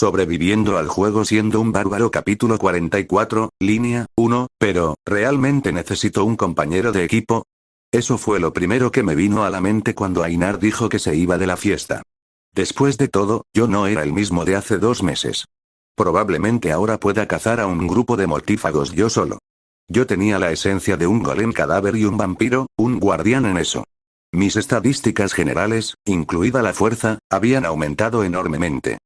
Sobreviviendo al juego siendo un bárbaro capítulo 44, línea 1, pero, ¿realmente necesito un compañero de equipo? Eso fue lo primero que me vino a la mente cuando Ainar dijo que se iba de la fiesta. Después de todo, yo no era el mismo de hace 2 meses. Probablemente ahora pueda cazar a un grupo de mortífagos yo solo. Yo tenía la esencia de un golem cadáver y un vampiro, un guardián en eso. Mis estadísticas generales, incluida la fuerza, habían aumentado enormemente.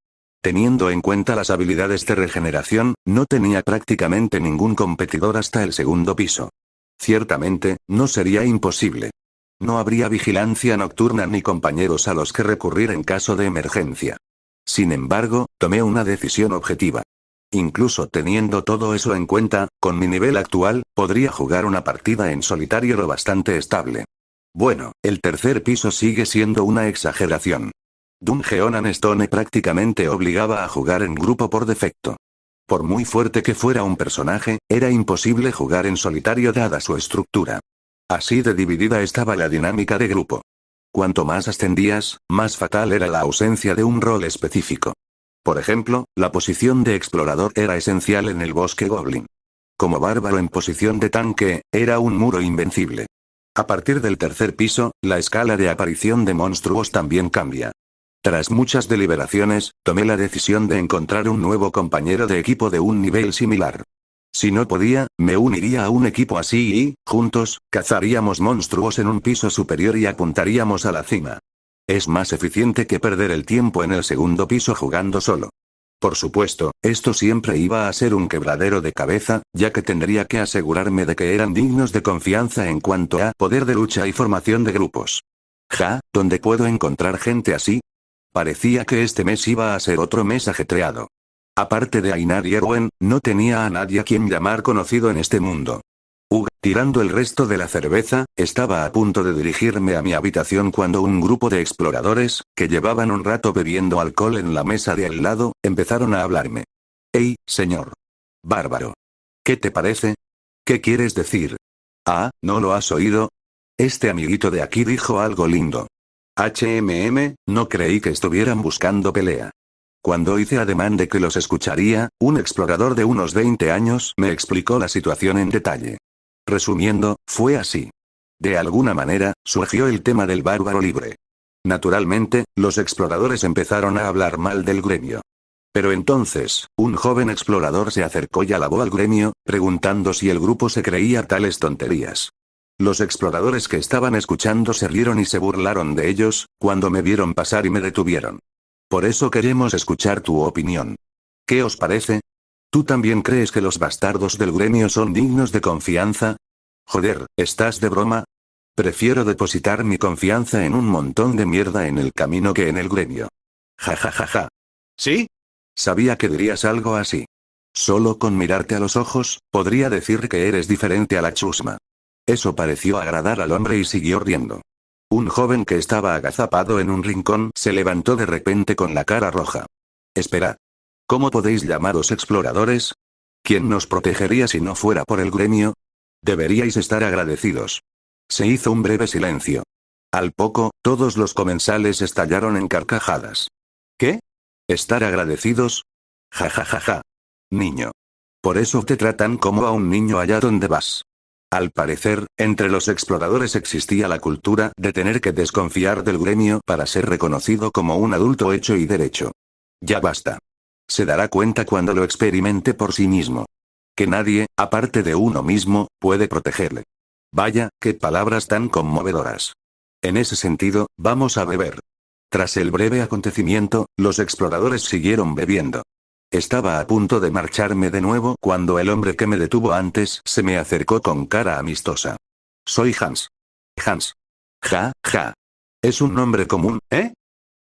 Teniendo en cuenta las habilidades de regeneración, no tenía prácticamente ningún competidor hasta el segundo piso. Ciertamente, no sería imposible. No habría vigilancia nocturna ni compañeros a los que recurrir en caso de emergencia. Sin embargo, tomé una decisión objetiva. Incluso teniendo todo eso en cuenta, con mi nivel actual, podría jugar una partida en solitario lo bastante estable. Bueno, el tercer piso sigue siendo una exageración. Dungeon and Stone prácticamente obligaba a jugar en grupo por defecto. Por muy fuerte que fuera un personaje, era imposible jugar en solitario dada su estructura. Así de dividida estaba la dinámica de grupo. Cuanto más ascendías, más fatal era la ausencia de un rol específico. Por ejemplo, la posición de explorador era esencial en el bosque Goblin. Como bárbaro en posición de tanque, era un muro invencible. A partir del tercer piso, la escala de aparición de monstruos también cambia. Tras muchas deliberaciones, tomé la decisión de encontrar un nuevo compañero de equipo de un nivel similar. Si no podía, me uniría a un equipo así y, juntos, cazaríamos monstruos en un piso superior y apuntaríamos a la cima. Es más eficiente que perder el tiempo en el segundo piso jugando solo. Por supuesto, esto siempre iba a ser un quebradero de cabeza, ya que tendría que asegurarme de que eran dignos de confianza en cuanto a poder de lucha y formación de grupos. ¿Dónde puedo encontrar gente así? Parecía que este mes iba a ser otro mes ajetreado. Aparte de Ainar y Erwen, no tenía a nadie a quien llamar conocido en este mundo. Tirando el resto de la cerveza, estaba a punto de dirigirme a mi habitación cuando un grupo de exploradores, que llevaban un rato bebiendo alcohol en la mesa de al lado, empezaron a hablarme. «Hey, señor. Bárbaro. ¿Qué te parece? ¿Qué quieres decir? Ah, ¿no lo has oído? Este amiguito de aquí dijo algo lindo. No creí que estuvieran buscando pelea». Cuando hice ademán de que los escucharía, un explorador de unos 20 años me explicó la situación en detalle. Resumiendo, fue así. De alguna manera, surgió el tema del bárbaro libre. Naturalmente, los exploradores empezaron a hablar mal del gremio. Pero entonces, un joven explorador se acercó y alabó al gremio, preguntando si el grupo se creía tales tonterías. Los exploradores que estaban escuchando se rieron y se burlaron de ellos, cuando me vieron pasar y me detuvieron. Por eso queremos escuchar tu opinión. ¿Qué os parece? ¿Tú también crees que los bastardos del gremio son dignos de confianza? Joder, ¿estás de broma? Prefiero depositar mi confianza en un montón de mierda en el camino que en el gremio. Ja ja ja ja. ¿Sí? Sabía que dirías algo así. Solo con mirarte a los ojos, podría decir que eres diferente a la chusma. Eso pareció agradar al hombre y siguió riendo. Un joven que estaba agazapado en un rincón se levantó de repente con la cara roja. Esperad. ¿Cómo podéis llamaros exploradores? ¿Quién nos protegería si no fuera por el gremio? Deberíais estar agradecidos. Se hizo un breve silencio. Al poco, todos los comensales estallaron en carcajadas. ¿Qué? ¿Estar agradecidos? Ja ja ja ja. Niño. Por eso te tratan como a un niño allá donde vas. Al parecer, entre los exploradores existía la cultura de tener que desconfiar del gremio para ser reconocido como un adulto hecho y derecho. Ya basta. Se dará cuenta cuando lo experimente por sí mismo. Que nadie, aparte de uno mismo, puede protegerle. Vaya, qué palabras tan conmovedoras. En ese sentido, vamos a beber. Tras el breve acontecimiento, los exploradores siguieron bebiendo. Estaba a punto de marcharme de nuevo cuando el hombre que me detuvo antes se me acercó con cara amistosa. Soy Hans. Hans. Ja, ja. Es un nombre común, ¿eh?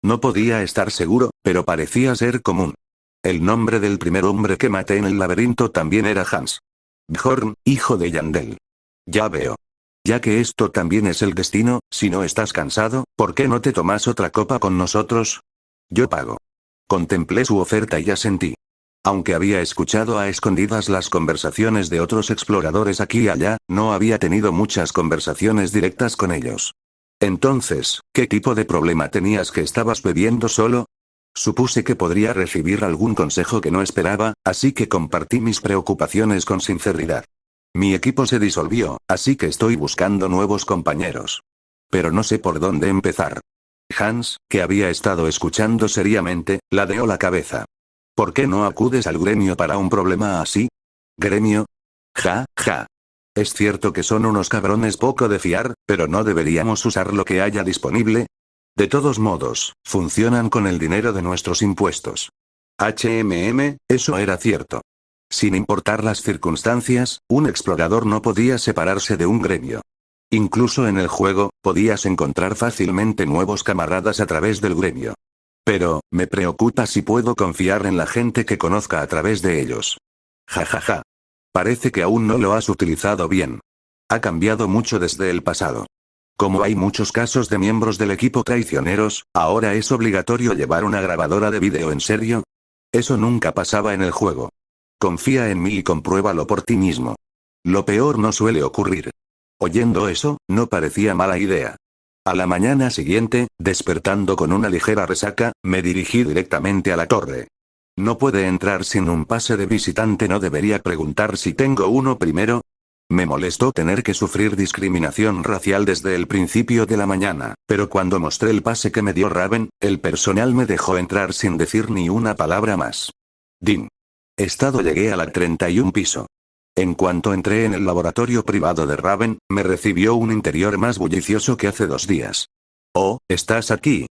No podía estar seguro, pero parecía ser común. El nombre del primer hombre que maté en el laberinto también era Hans. Bjorn, hijo de Yandel. Ya veo. Ya que esto también es el destino, si no estás cansado, ¿por qué no te tomas otra copa con nosotros? Yo pago. Contemplé su oferta y asentí. Aunque había escuchado a escondidas las conversaciones de otros exploradores aquí y allá, no había tenido muchas conversaciones directas con ellos. Entonces, ¿qué tipo de problema tenías que estabas bebiendo solo? Supuse que podría recibir algún consejo que no esperaba, así que compartí mis preocupaciones con sinceridad. Mi equipo se disolvió, así que estoy buscando nuevos compañeros. Pero no sé por dónde empezar. Hans, que había estado escuchando seriamente, ladeó la cabeza. ¿Por qué no acudes al gremio para un problema así? ¿Gremio? Ja, ja. Es cierto que son unos cabrones poco de fiar, pero no deberíamos usar lo que haya disponible. De todos modos, funcionan con el dinero de nuestros impuestos. Eso era cierto. Sin importar las circunstancias, un explorador no podía separarse de un gremio. Incluso en el juego, podías encontrar fácilmente nuevos camaradas a través del gremio. Pero, me preocupa si puedo confiar en la gente que conozca a través de ellos. Ja. Parece que aún no lo has utilizado bien. Ha cambiado mucho desde el pasado. Como hay muchos casos de miembros del equipo traicioneros, ahora es obligatorio llevar una grabadora de vídeo. ¿En serio? Eso nunca pasaba en el juego. Confía en mí y compruébalo por ti mismo. Lo peor no suele ocurrir. Oyendo eso, no parecía mala idea. A la mañana siguiente, despertando con una ligera resaca, me dirigí directamente a la torre. No puede entrar sin un pase de visitante. ¿No debería preguntar si tengo uno primero? Me molestó tener que sufrir discriminación racial desde el principio de la mañana, pero cuando mostré el pase que me dio Raven, el personal me dejó entrar sin decir ni una palabra más. Din. Llegué a la 31 piso. En cuanto entré en el laboratorio privado de Raven, me recibió un interior más bullicioso que hace 2 días. Oh, ¿estás aquí?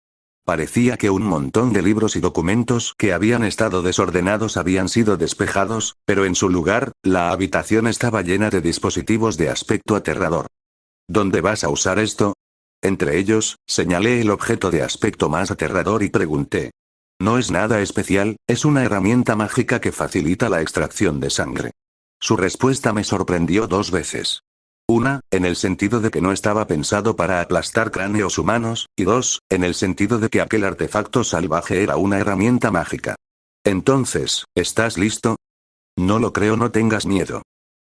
Parecía que un montón de libros y documentos que habían estado desordenados habían sido despejados, pero en su lugar, la habitación estaba llena de dispositivos de aspecto aterrador. ¿Dónde vas a usar esto? Entre ellos, señalé el objeto de aspecto más aterrador y pregunté. No es nada especial, es una herramienta mágica que facilita la extracción de sangre. Su respuesta me sorprendió 2 veces. Una, en el sentido de que no estaba pensado para aplastar cráneos humanos, y 2, en el sentido de que aquel artefacto salvaje era una herramienta mágica. Entonces, ¿estás listo? No lo creo, no tengas miedo.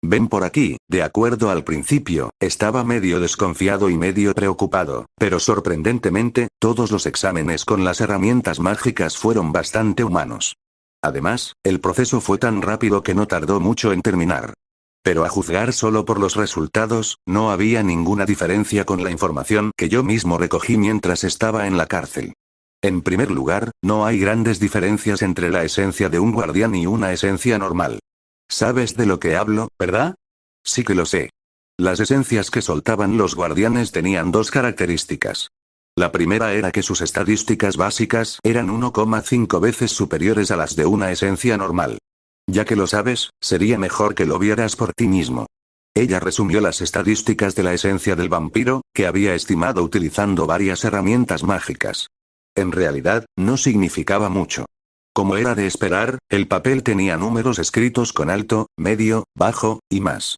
Ven por aquí. De acuerdo, al principio, estaba medio desconfiado y medio preocupado, pero sorprendentemente, todos los exámenes con las herramientas mágicas fueron bastante humanos. Además, el proceso fue tan rápido que no tardó mucho en terminar. Pero a juzgar solo por los resultados, no había ninguna diferencia con la información que yo mismo recogí mientras estaba en la cárcel. En primer lugar, no hay grandes diferencias entre la esencia de un guardián y una esencia normal. ¿Sabes de lo que hablo, verdad? Sí que lo sé. Las esencias que soltaban los guardianes tenían 2 características. La primera era que sus estadísticas básicas eran 1,5 veces superiores a las de una esencia normal. Ya que lo sabes, sería mejor que lo vieras por ti mismo. Ella resumió las estadísticas de la esencia del vampiro, que había estimado utilizando varias herramientas mágicas. En realidad, no significaba mucho. Como era de esperar, el papel tenía números escritos con alto, medio, bajo, y más.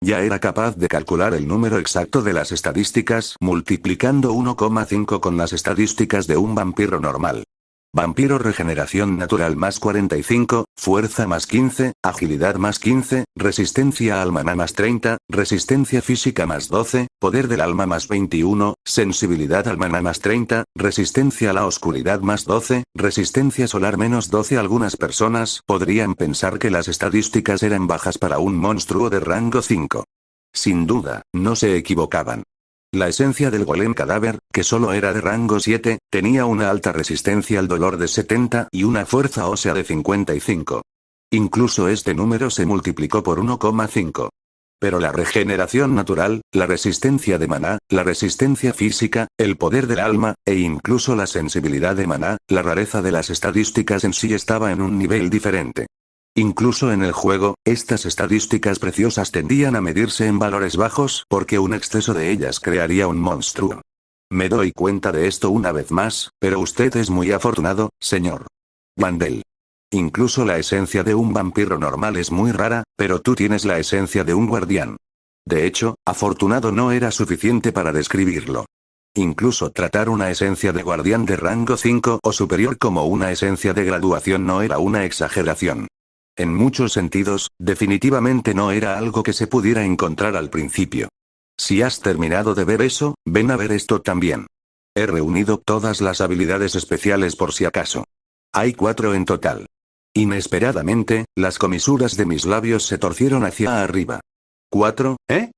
Ya era capaz de calcular el número exacto de las estadísticas multiplicando 1,5 con las estadísticas de un vampiro normal. Vampiro regeneración natural más 45, fuerza más 15, agilidad más 15, resistencia al maná más 30, resistencia física más 12, poder del alma más 21, sensibilidad al maná más 30, resistencia a la oscuridad más 12, resistencia solar menos 12. Algunas personas podrían pensar que las estadísticas eran bajas para un monstruo de rango 5. Sin duda, no se equivocaban. La esencia del golem cadáver, que solo era de rango 7, tenía una alta resistencia al dolor de 70 y una fuerza ósea de 55. Incluso este número se multiplicó por 1,5. Pero la regeneración natural, la resistencia de maná, la resistencia física, el poder del alma, e incluso la sensibilidad de maná, la rareza de las estadísticas en sí estaba en un nivel diferente. Incluso en el juego, estas estadísticas preciosas tendían a medirse en valores bajos porque un exceso de ellas crearía un monstruo. Me doy cuenta de esto una vez más, pero usted es muy afortunado, señor Wandel. Incluso la esencia de un vampiro normal es muy rara, pero tú tienes la esencia de un guardián. De hecho, afortunado no era suficiente para describirlo. Incluso tratar una esencia de guardián de rango 5 o superior como una esencia de graduación no era una exageración. En muchos sentidos, definitivamente no era algo que se pudiera encontrar al principio. Si has terminado de ver eso, ven a ver esto también. He reunido todas las habilidades especiales por si acaso. Hay 4 en total. Inesperadamente, las comisuras de mis labios se torcieron hacia arriba. ¿4, eh?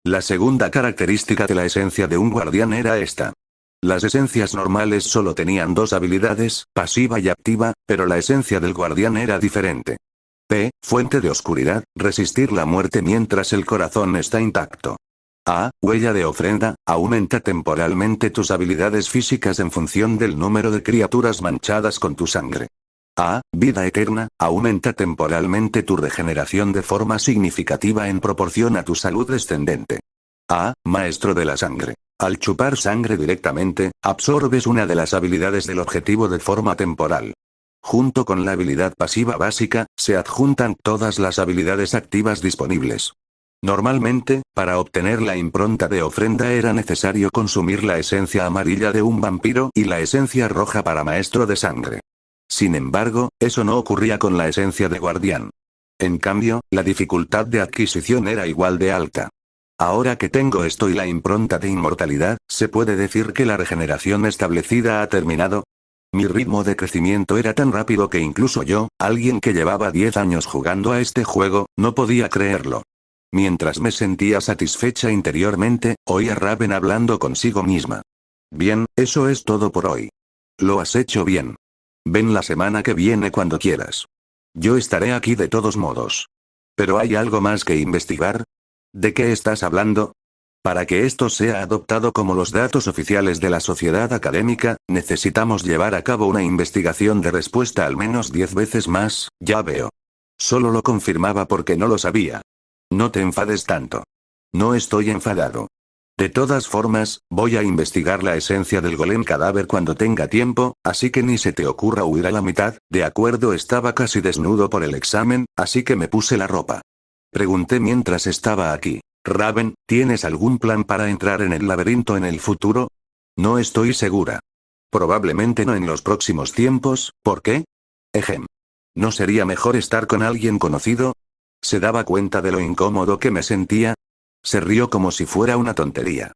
La segunda característica de la esencia de un guardián era esta. Las esencias normales solo tenían 2 habilidades, pasiva y activa, pero la esencia del guardián era diferente. P. Fuente de oscuridad, resistir la muerte mientras el corazón está intacto. A. Huella de ofrenda, aumenta temporalmente tus habilidades físicas en función del número de criaturas manchadas con tu sangre. A. Vida eterna, aumenta temporalmente tu regeneración de forma significativa en proporción a tu salud descendente. A. Maestro de la sangre. Al chupar sangre directamente, absorbes una de las habilidades del objetivo de forma temporal. Junto con la habilidad pasiva básica, se adjuntan todas las habilidades activas disponibles. Normalmente, para obtener la impronta de ofrenda era necesario consumir la esencia amarilla de un vampiro y la esencia roja para maestro de sangre. Sin embargo, eso no ocurría con la esencia de guardián. En cambio, la dificultad de adquisición era igual de alta. Ahora que tengo esto y la impronta de inmortalidad, ¿se puede decir que la regeneración establecida ha terminado? Mi ritmo de crecimiento era tan rápido que incluso yo, alguien que llevaba 10 años jugando a este juego, no podía creerlo. Mientras me sentía satisfecha interiormente, oí a Raven hablando consigo misma. Bien, eso es todo por hoy. Lo has hecho bien. Ven la semana que viene cuando quieras. Yo estaré aquí de todos modos. ¿Pero hay algo más que investigar? ¿De qué estás hablando? Para que esto sea adoptado como los datos oficiales de la sociedad académica, necesitamos llevar a cabo una investigación de respuesta al menos 10 veces más, ya veo. Solo lo confirmaba porque no lo sabía. No te enfades tanto. No estoy enfadado. De todas formas, voy a investigar la esencia del golem cadáver cuando tenga tiempo, así que ni se te ocurra huir a la mitad. De acuerdo, estaba casi desnudo por el examen, así que me puse la ropa. Pregunté mientras estaba aquí. Raven, ¿tienes algún plan para entrar en el laberinto en el futuro? No estoy segura. Probablemente no en los próximos tiempos, ¿por qué? Ejem. ¿No sería mejor estar con alguien conocido? ¿Se daba cuenta de lo incómodo que me sentía? Se rió como si fuera una tontería.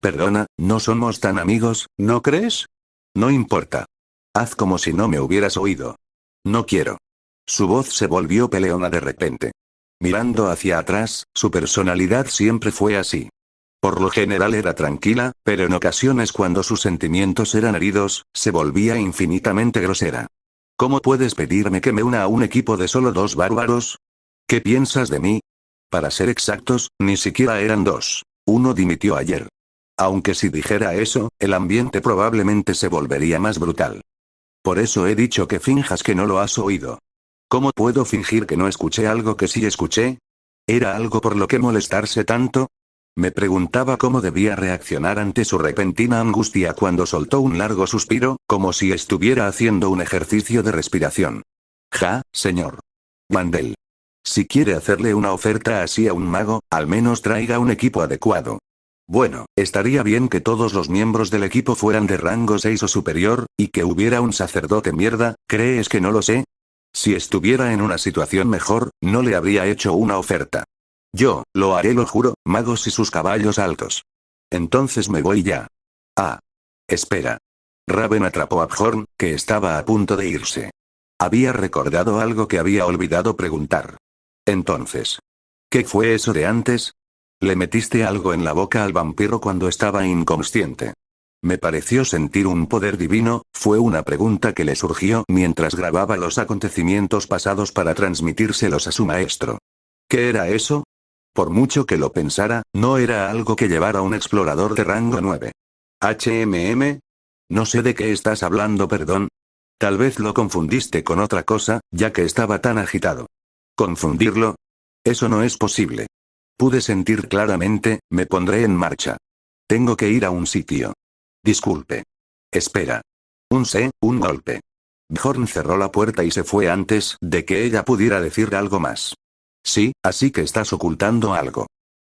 Perdona, no somos tan amigos, ¿no crees? No importa. Haz como si no me hubieras oído. No quiero. Su voz se volvió peleona de repente. Mirando hacia atrás, su personalidad siempre fue así. Por lo general era tranquila, pero en ocasiones cuando sus sentimientos eran heridos, se volvía infinitamente grosera. ¿Cómo puedes pedirme que me una a un equipo de solo 2 bárbaros? ¿Qué piensas de mí? Para ser exactos, ni siquiera eran 2. Uno dimitió ayer. Aunque si dijera eso, el ambiente probablemente se volvería más brutal. Por eso he dicho que finjas que no lo has oído. ¿Cómo puedo fingir que no escuché algo que sí escuché? ¿Era algo por lo que molestarse tanto? Me preguntaba cómo debía reaccionar ante su repentina angustia cuando soltó un largo suspiro, como si estuviera haciendo un ejercicio de respiración. Ja, señor. Mandel. Si quiere hacerle una oferta así a un mago, al menos traiga un equipo adecuado. Bueno, estaría bien que todos los miembros del equipo fueran de rango 6 o superior, y que hubiera un sacerdote mierda, ¿crees que no lo sé? Si estuviera en una situación mejor, no le habría hecho una oferta. Yo, lo haré, lo juro, magos y sus caballos altos. Entonces me voy ya. Ah. Espera. Raven atrapó a Bjorn, que estaba a punto de irse. Había recordado algo que había olvidado preguntar. Entonces. ¿Qué fue eso de antes? ¿Le metiste algo en la boca al vampiro cuando estaba inconsciente? Me pareció sentir un poder divino, fue una pregunta que le surgió mientras grababa los acontecimientos pasados para transmitírselos a su maestro. ¿Qué era eso? Por mucho que lo pensara, no era algo que llevara un explorador de rango 9. ¿HMM? No sé de qué estás hablando, perdón. Tal vez lo confundiste con otra cosa, ya que estaba tan agitado. ¿Confundirlo? Eso no es posible. Pude sentir claramente, me pondré en marcha. Tengo que ir a un sitio. Disculpe. Espera. Un golpe. Bjorn cerró la puerta y se fue antes de que ella pudiera decir algo más. Sí, así que estás ocultando algo.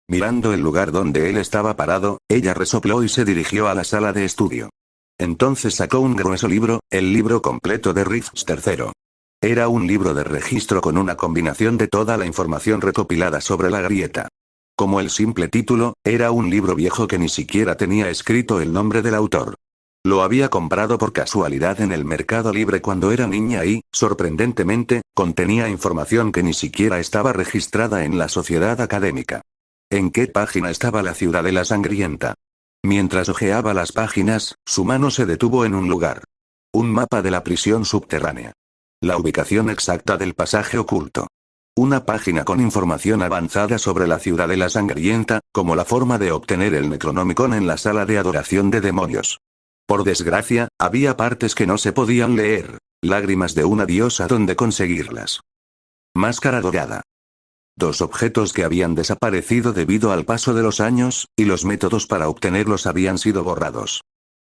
Mirando el lugar donde él estaba parado, ella resopló y se dirigió a la sala de estudio. Entonces sacó un grueso libro, el libro completo de Rifts III. Era un libro de registro con una combinación de toda la información recopilada sobre la grieta. Como el simple título, era un libro viejo que ni siquiera tenía escrito el nombre del autor. Lo había comprado por casualidad en el Mercado Libre cuando era niña y, sorprendentemente, contenía información que ni siquiera estaba registrada en la sociedad académica. ¿En qué página estaba la Ciudadela Sangrienta? Mientras hojeaba las páginas, su mano se detuvo en un lugar. Un mapa de la prisión subterránea. La ubicación exacta del pasaje oculto. Una página con información avanzada sobre la Ciudadela Sangrienta, como la forma de obtener el Necronomicon en la sala de adoración de demonios. Por desgracia, había partes que no se podían leer. Lágrimas de una diosa donde conseguirlas. Máscara dorada. 2 objetos que habían desaparecido debido al paso de los años, y los métodos para obtenerlos habían sido borrados.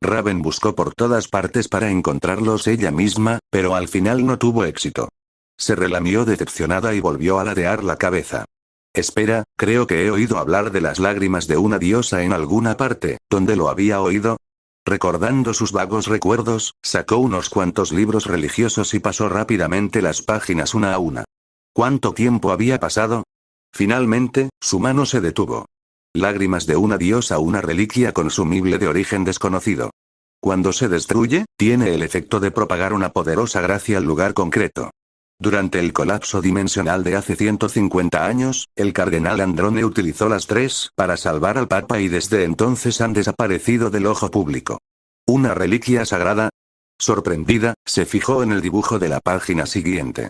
Raven buscó por todas partes para encontrarlos ella misma, pero al final no tuvo éxito. Se relamió decepcionada y volvió a ladear la cabeza. Espera, creo que he oído hablar de las lágrimas de una diosa en alguna parte. ¿Dónde lo había oído? Recordando sus vagos recuerdos, sacó unos cuantos libros religiosos y pasó rápidamente las páginas una a una. ¿Cuánto tiempo había pasado? Finalmente, su mano se detuvo. Lágrimas de una diosa, una reliquia consumible de origen desconocido. Cuando se destruye, tiene el efecto de propagar una poderosa gracia al lugar concreto. Durante el colapso dimensional de hace 150 años, el cardenal Androne utilizó las 3 para salvar al Papa y desde entonces han desaparecido del ojo público. ¿Una reliquia sagrada? Sorprendida, se fijó en el dibujo de la página siguiente.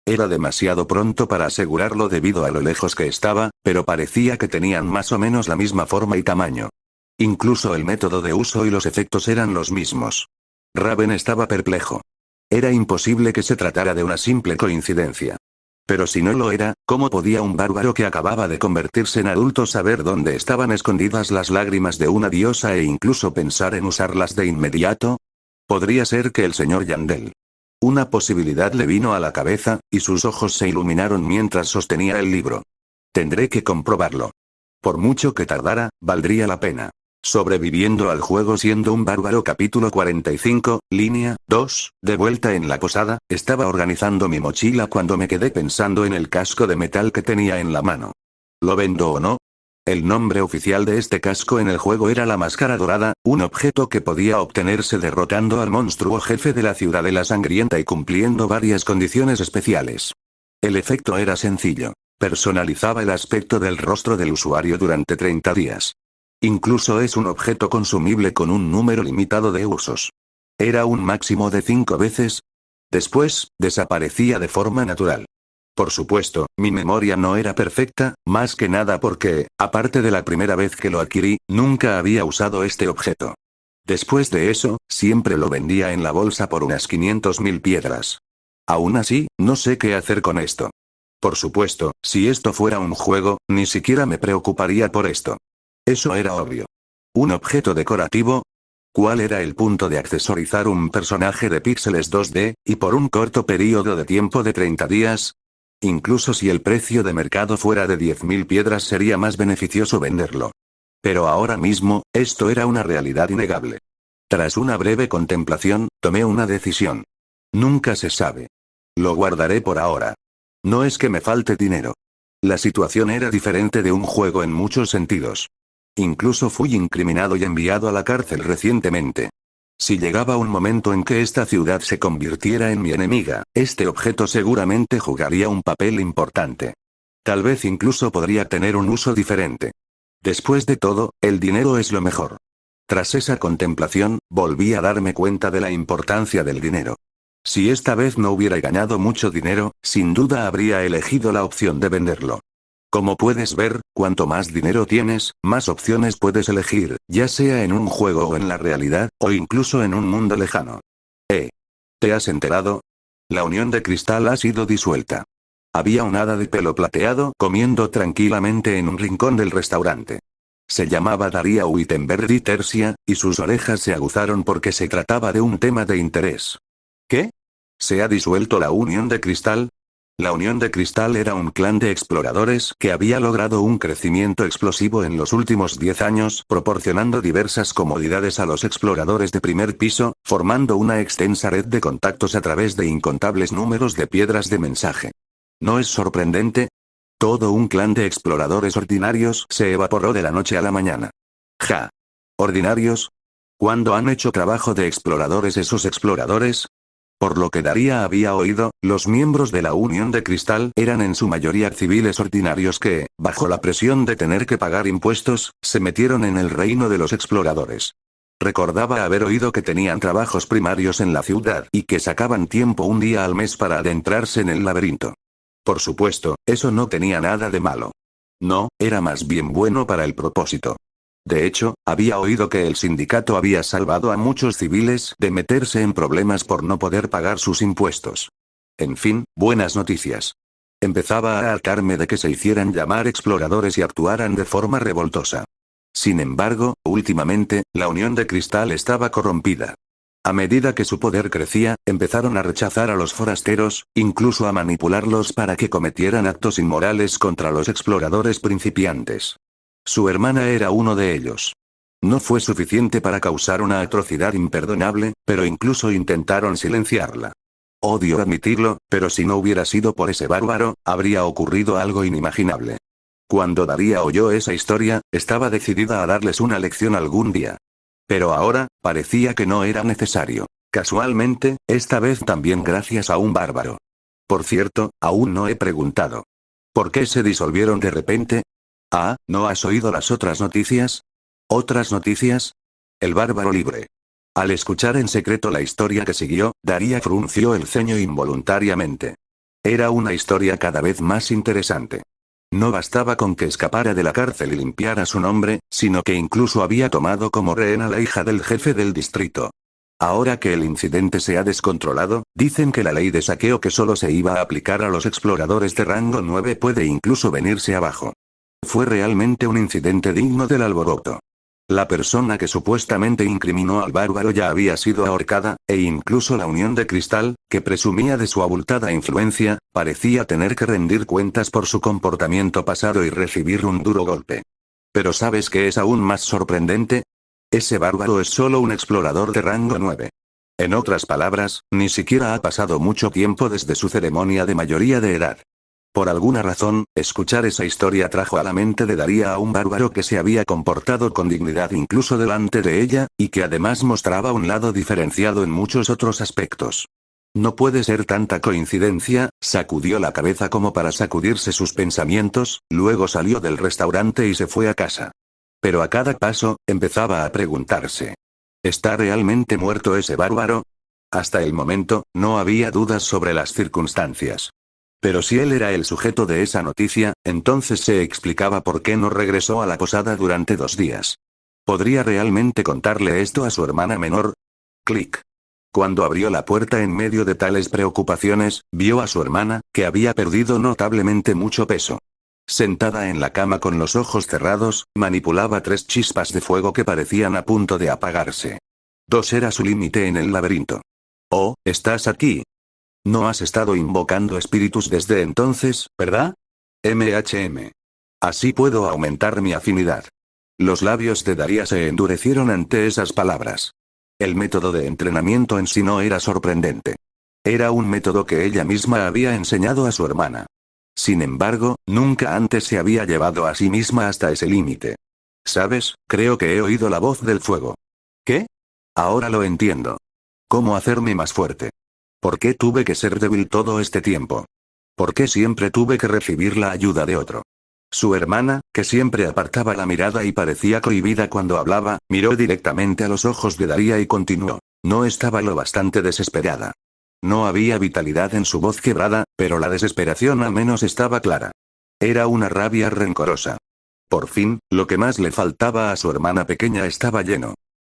Era demasiado pronto para asegurarlo debido a lo lejos que estaba, pero parecía que tenían más o menos la misma forma y tamaño. Incluso el método de uso y los efectos eran los mismos. Raven estaba perplejo. Era imposible que se tratara de una simple coincidencia. Pero si no lo era, ¿cómo podía un bárbaro que acababa de convertirse en adulto saber dónde estaban escondidas las lágrimas de una diosa e incluso pensar en usarlas de inmediato? Podría ser que el señor Yandel. Una posibilidad le vino a la cabeza, y sus ojos se iluminaron mientras sostenía el libro. Tendré que comprobarlo. Por mucho que tardara, valdría la pena. Sobreviviendo al juego siendo un bárbaro capítulo 45, línea 2, de vuelta en la posada, estaba organizando mi mochila cuando me quedé pensando en el casco de metal que tenía en la mano. ¿Lo vendo o no? El nombre oficial de este casco en el juego era la Máscara Dorada, un objeto que podía obtenerse derrotando al monstruo jefe de la Ciudadela Sangrienta y cumpliendo varias condiciones especiales. El efecto era sencillo. Personalizaba el aspecto del rostro del usuario durante 30 días. Incluso es un objeto consumible con un número limitado de usos. Era un máximo de 5 veces. Después, desaparecía de forma natural. Por supuesto, mi memoria no era perfecta, más que nada porque, aparte de la primera vez que lo adquirí, nunca había usado este objeto. Después de eso, siempre lo vendía en la bolsa por unas 500.000 piedras. Aún así, no sé qué hacer con esto. Por supuesto, si esto fuera un juego, ni siquiera me preocuparía por esto. Eso era obvio. ¿Un objeto decorativo? ¿Cuál era el punto de accesorizar un personaje de píxeles 2D, y por un corto periodo de tiempo de 30 días? Incluso si el precio de mercado fuera de 10.000 piedras sería más beneficioso venderlo. Pero ahora mismo, esto era una realidad innegable. Tras una breve contemplación, tomé una decisión. Nunca se sabe. Lo guardaré por ahora. No es que me falte dinero. La situación era diferente de un juego en muchos sentidos. Incluso fui incriminado y enviado a la cárcel recientemente. Si llegaba un momento en que esta ciudad se convirtiera en mi enemiga, este objeto seguramente jugaría un papel importante. Tal vez incluso podría tener un uso diferente. Después de todo, el dinero es lo mejor. Tras esa contemplación, volví a darme cuenta de la importancia del dinero. Si esta vez no hubiera ganado mucho dinero, sin duda habría elegido la opción de venderlo. Como puedes ver, cuanto más dinero tienes, más opciones puedes elegir, ya sea en un juego o en la realidad, o incluso en un mundo lejano. ¿Te has enterado? La unión de cristal ha sido disuelta. Había un hada de pelo plateado comiendo tranquilamente en un rincón del restaurante. Se llamaba Daria Wittenberg Tercia, y sus orejas se aguzaron porque se trataba de un tema de interés. ¿Qué? ¿Se ha disuelto la unión de cristal? La Unión de Cristal era un clan de exploradores que había logrado un crecimiento explosivo en los últimos 10 años, proporcionando diversas comodidades a los exploradores de primer piso, formando una extensa red de contactos a través de incontables números de piedras de mensaje. ¿No es sorprendente? Todo un clan de exploradores ordinarios se evaporó de la noche a la mañana. ¿Ordinarios? ¿Cuándo han hecho trabajo de exploradores esos exploradores? Por lo que Daría había oído, los miembros de la Unión de Cristal eran en su mayoría civiles ordinarios que, bajo la presión de tener que pagar impuestos, se metieron en el reino de los exploradores. Recordaba haber oído que tenían trabajos primarios en la ciudad y que sacaban tiempo un día al mes para adentrarse en el laberinto. Por supuesto, eso no tenía nada de malo. No, era más bien bueno para el propósito. De hecho, había oído que el sindicato había salvado a muchos civiles de meterse en problemas por no poder pagar sus impuestos. En fin, buenas noticias. Empezaba a hartarme de que se hicieran llamar exploradores y actuaran de forma revoltosa. Sin embargo, últimamente, la Unión de Cristal estaba corrompida. A medida que su poder crecía, empezaron a rechazar a los forasteros, incluso a manipularlos para que cometieran actos inmorales contra los exploradores principiantes. Su hermana era uno de ellos. No fue suficiente para causar una atrocidad imperdonable, pero incluso intentaron silenciarla. Odio admitirlo, pero si no hubiera sido por ese bárbaro, habría ocurrido algo inimaginable. Cuando Daría oyó esa historia, estaba decidida a darles una lección algún día. Pero ahora, parecía que no era necesario. Casualmente, esta vez también gracias a un bárbaro. Por cierto, aún no he preguntado. ¿Por qué se disolvieron de repente? Ah, ¿no has oído las otras noticias? ¿Otras noticias? El bárbaro libre. Al escuchar en secreto la historia que siguió, Daría frunció el ceño involuntariamente. Era una historia cada vez más interesante. No bastaba con que escapara de la cárcel y limpiara su nombre, sino que incluso había tomado como rehén a la hija del jefe del distrito. Ahora que el incidente se ha descontrolado, dicen que la ley de saqueo que solo se iba a aplicar a los exploradores de rango 9 puede incluso venirse abajo. Fue realmente un incidente digno del alboroto. La persona que supuestamente incriminó al bárbaro ya había sido ahorcada, e incluso la Unión de Cristal, que presumía de su abultada influencia, parecía tener que rendir cuentas por su comportamiento pasado y recibir un duro golpe. Pero ¿sabes qué es aún más sorprendente? Ese bárbaro es solo un explorador de rango 9. En otras palabras, ni siquiera ha pasado mucho tiempo desde su ceremonia de mayoría de edad. Por alguna razón, escuchar esa historia trajo a la mente de Daría a un bárbaro que se había comportado con dignidad incluso delante de ella, y que además mostraba un lado diferenciado en muchos otros aspectos. No puede ser tanta coincidencia, sacudió la cabeza como para sacudirse sus pensamientos, luego salió del restaurante y se fue a casa. Pero a cada paso, empezaba a preguntarse. ¿Está realmente muerto ese bárbaro? Hasta el momento, no había dudas sobre las circunstancias. Pero si él era el sujeto de esa noticia, entonces se explicaba por qué no regresó a la posada durante 2 días. ¿Podría realmente contarle esto a su hermana menor? Clic. Cuando abrió la puerta en medio de tales preocupaciones, vio a su hermana, que había perdido notablemente mucho peso. Sentada en la cama con los ojos cerrados, manipulaba 3 chispas de fuego que parecían a punto de apagarse. 2 era su límite en el laberinto. Oh, ¿estás aquí? No has estado invocando espíritus desde entonces, ¿verdad? Así puedo aumentar mi afinidad. Los labios de Daría se endurecieron ante esas palabras. El método de entrenamiento en sí no era sorprendente. Era un método que ella misma había enseñado a su hermana. Sin embargo, nunca antes se había llevado a sí misma hasta ese límite. ¿Sabes? Creo que he oído la voz del fuego. ¿Qué? Ahora lo entiendo. ¿Cómo hacerme más fuerte? ¿Por qué tuve que ser débil todo este tiempo? ¿Por qué siempre tuve que recibir la ayuda de otro? Su hermana, que siempre apartaba la mirada y parecía cohibida cuando hablaba, miró directamente a los ojos de Daría y continuó. No estaba lo bastante desesperada. No había vitalidad en su voz quebrada, pero la desesperación al menos estaba clara. Era una rabia rencorosa. Por fin, lo que más le faltaba a su hermana pequeña estaba lleno.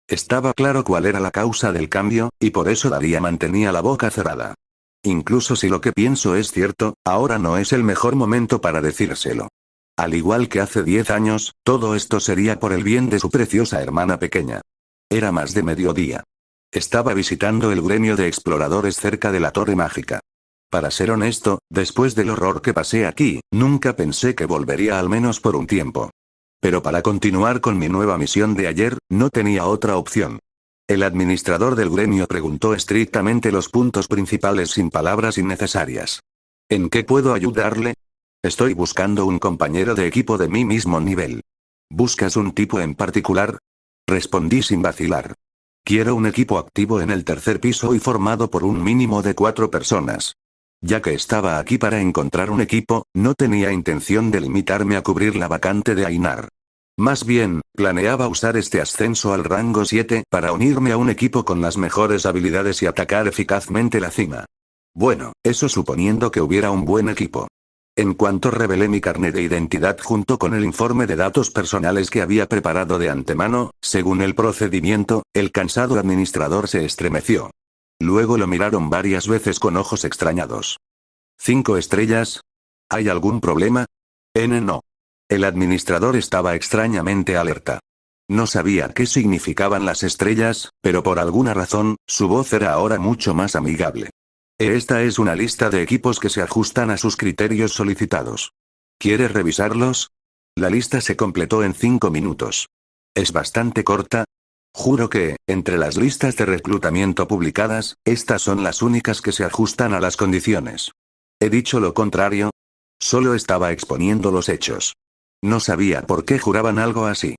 Estaba claro cuál era la causa del cambio, y por eso Daría mantenía la boca cerrada. Incluso si lo que pienso es cierto, ahora no es el mejor momento para decírselo. Al igual que hace 10 años, todo esto sería por el bien de su preciosa hermana pequeña. Era más de mediodía. Estaba visitando el gremio de exploradores cerca de la Torre Mágica. Para ser honesto, después del horror que pasé aquí, nunca pensé que volvería al menos por un tiempo. Pero para continuar con mi nueva misión de ayer, no tenía otra opción. El administrador del gremio preguntó estrictamente los puntos principales sin palabras innecesarias. ¿En qué puedo ayudarle? Estoy buscando un compañero de equipo de mi mismo nivel. ¿Buscas un tipo en particular? Respondí sin vacilar. Quiero un equipo activo en el tercer piso y formado por un mínimo de 4 personas. Ya que estaba aquí para encontrar un equipo, no tenía intención de limitarme a cubrir la vacante de Ainar. Más bien, planeaba usar este ascenso al rango 7 para unirme a un equipo con las mejores habilidades y atacar eficazmente la cima. Bueno, eso suponiendo que hubiera un buen equipo. En cuanto revelé mi carnet de identidad junto con el informe de datos personales que había preparado de antemano, según el procedimiento, el cansado administrador se estremeció. Luego lo miraron varias veces con ojos extrañados. 5 estrellas. ¿Hay algún problema? No. El administrador estaba extrañamente alerta. No sabía qué significaban las estrellas, pero por alguna razón, su voz era ahora mucho más amigable. Esta es una lista de equipos que se ajustan a sus criterios solicitados. ¿Quieres revisarlos? La lista se completó en 5 minutos. ¿Es bastante corta? Juro que, entre las listas de reclutamiento publicadas, estas son las únicas que se ajustan a las condiciones. ¿He dicho lo contrario? Solo estaba exponiendo los hechos. No sabía por qué juraban algo así.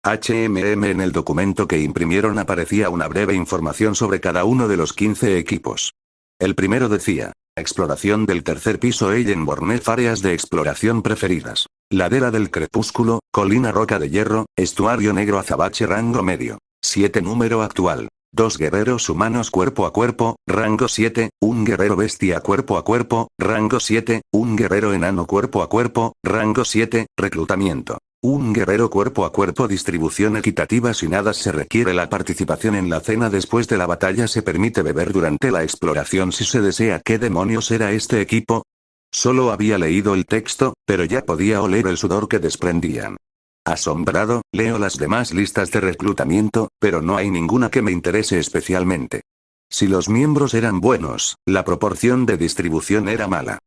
En el documento que imprimieron aparecía una breve información sobre cada uno de los 15 equipos. El primero decía: exploración del tercer piso Ellenbornef, áreas de exploración preferidas. Ladera del Crepúsculo, colina Roca de Hierro, estuario negro Azabache rango medio. 7 número actual. 2 guerreros humanos cuerpo a cuerpo, rango 7, un guerrero bestia cuerpo a cuerpo, rango 7, un guerrero enano cuerpo a cuerpo, rango 7, reclutamiento. Un guerrero cuerpo a cuerpo, distribución equitativa, sin hadas se requiere la participación en la cena después de la batalla, se permite beber durante la exploración si se desea. ¿Qué demonios era este equipo? Solo había leído el texto, pero ya podía oler el sudor que desprendían. Asombrado, leo las demás listas de reclutamiento, pero no hay ninguna que me interese especialmente. Si los miembros eran buenos, la proporción de distribución era mala.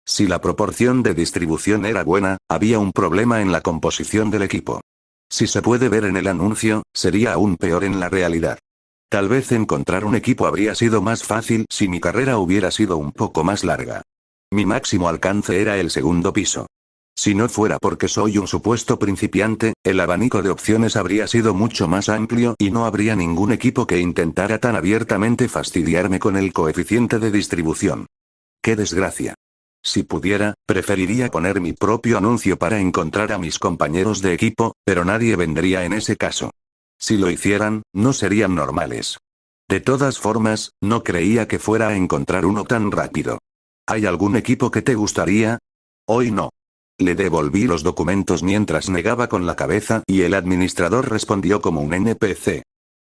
Si la proporción de distribución era buena, había un problema en la composición del equipo. Si se puede ver en el anuncio, sería aún peor en la realidad. Tal vez encontrar un equipo habría sido más fácil si mi carrera hubiera sido un poco más larga. Mi máximo alcance era el segundo piso. Si no fuera porque soy un supuesto principiante, el abanico de opciones habría sido mucho más amplio y no habría ningún equipo que intentara tan abiertamente fastidiarme con el coeficiente de distribución. ¡Qué desgracia! Si pudiera, preferiría poner mi propio anuncio para encontrar a mis compañeros de equipo, pero nadie vendría en ese caso. Si lo hicieran, no serían normales. De todas formas, no creía que fuera a encontrar uno tan rápido. ¿Hay algún equipo que te gustaría? Hoy no. Le devolví los documentos mientras negaba con la cabeza y el administrador respondió como un NPC.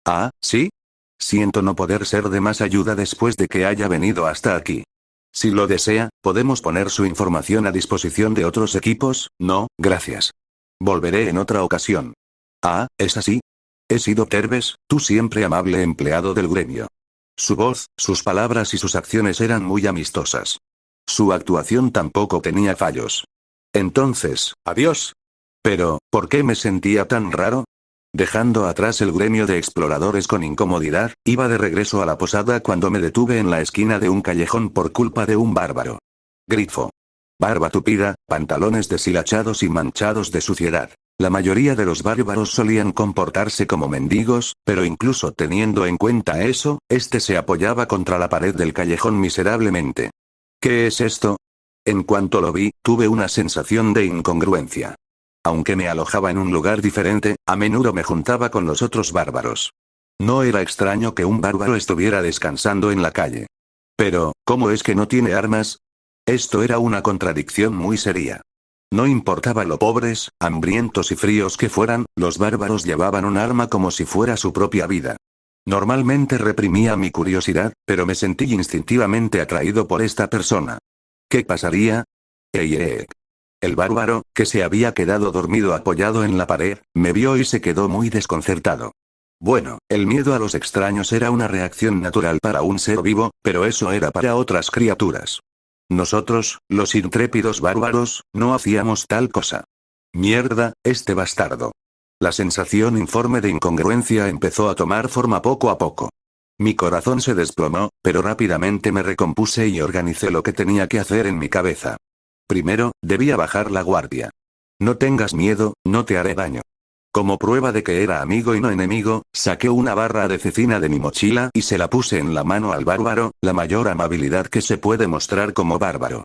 ¿Ah, sí? Siento no poder ser de más ayuda después de que haya venido hasta aquí. Si lo desea, podemos poner su información a disposición de otros equipos. No, gracias. Volveré en otra ocasión. Ah, ¿es así? He sido Terbes, tu siempre amable empleado del gremio. Su voz, sus palabras y sus acciones eran muy amistosas. Su actuación tampoco tenía fallos. Entonces, adiós. Pero, ¿por qué me sentía tan raro? Dejando atrás el gremio de exploradores con incomodidad, iba de regreso a la posada cuando me detuve en la esquina de un callejón por culpa de un bárbaro. Grifo. Barba tupida, pantalones deshilachados y manchados de suciedad. La mayoría de los bárbaros solían comportarse como mendigos, pero incluso teniendo en cuenta eso, este se apoyaba contra la pared del callejón miserablemente. ¿Qué es esto? En cuanto lo vi, tuve una sensación de incongruencia. Aunque me alojaba en un lugar diferente, a menudo me juntaba con los otros bárbaros. No era extraño que un bárbaro estuviera descansando en la calle. Pero, ¿cómo es que no tiene armas? Esto era una contradicción muy seria. No importaba lo pobres, hambrientos y fríos que fueran, los bárbaros llevaban un arma como si fuera su propia vida. Normalmente reprimía mi curiosidad, pero me sentí instintivamente atraído por esta persona. ¿Qué pasaría? El bárbaro, que se había quedado dormido apoyado en la pared, me vio y se quedó muy desconcertado. Bueno, el miedo a los extraños era una reacción natural para un ser vivo, pero eso era para otras criaturas. Nosotros, los intrépidos bárbaros, no hacíamos tal cosa. Mierda, este bastardo. La sensación informe de incongruencia empezó a tomar forma poco a poco. Mi corazón se desplomó, pero rápidamente me recompuse y organicé lo que tenía que hacer en mi cabeza. Primero, debía bajar la guardia. No tengas miedo, no te haré daño. Como prueba de que era amigo y no enemigo, saqué una barra de cecina de mi mochila y se la puse en la mano al bárbaro, la mayor amabilidad que se puede mostrar como bárbaro.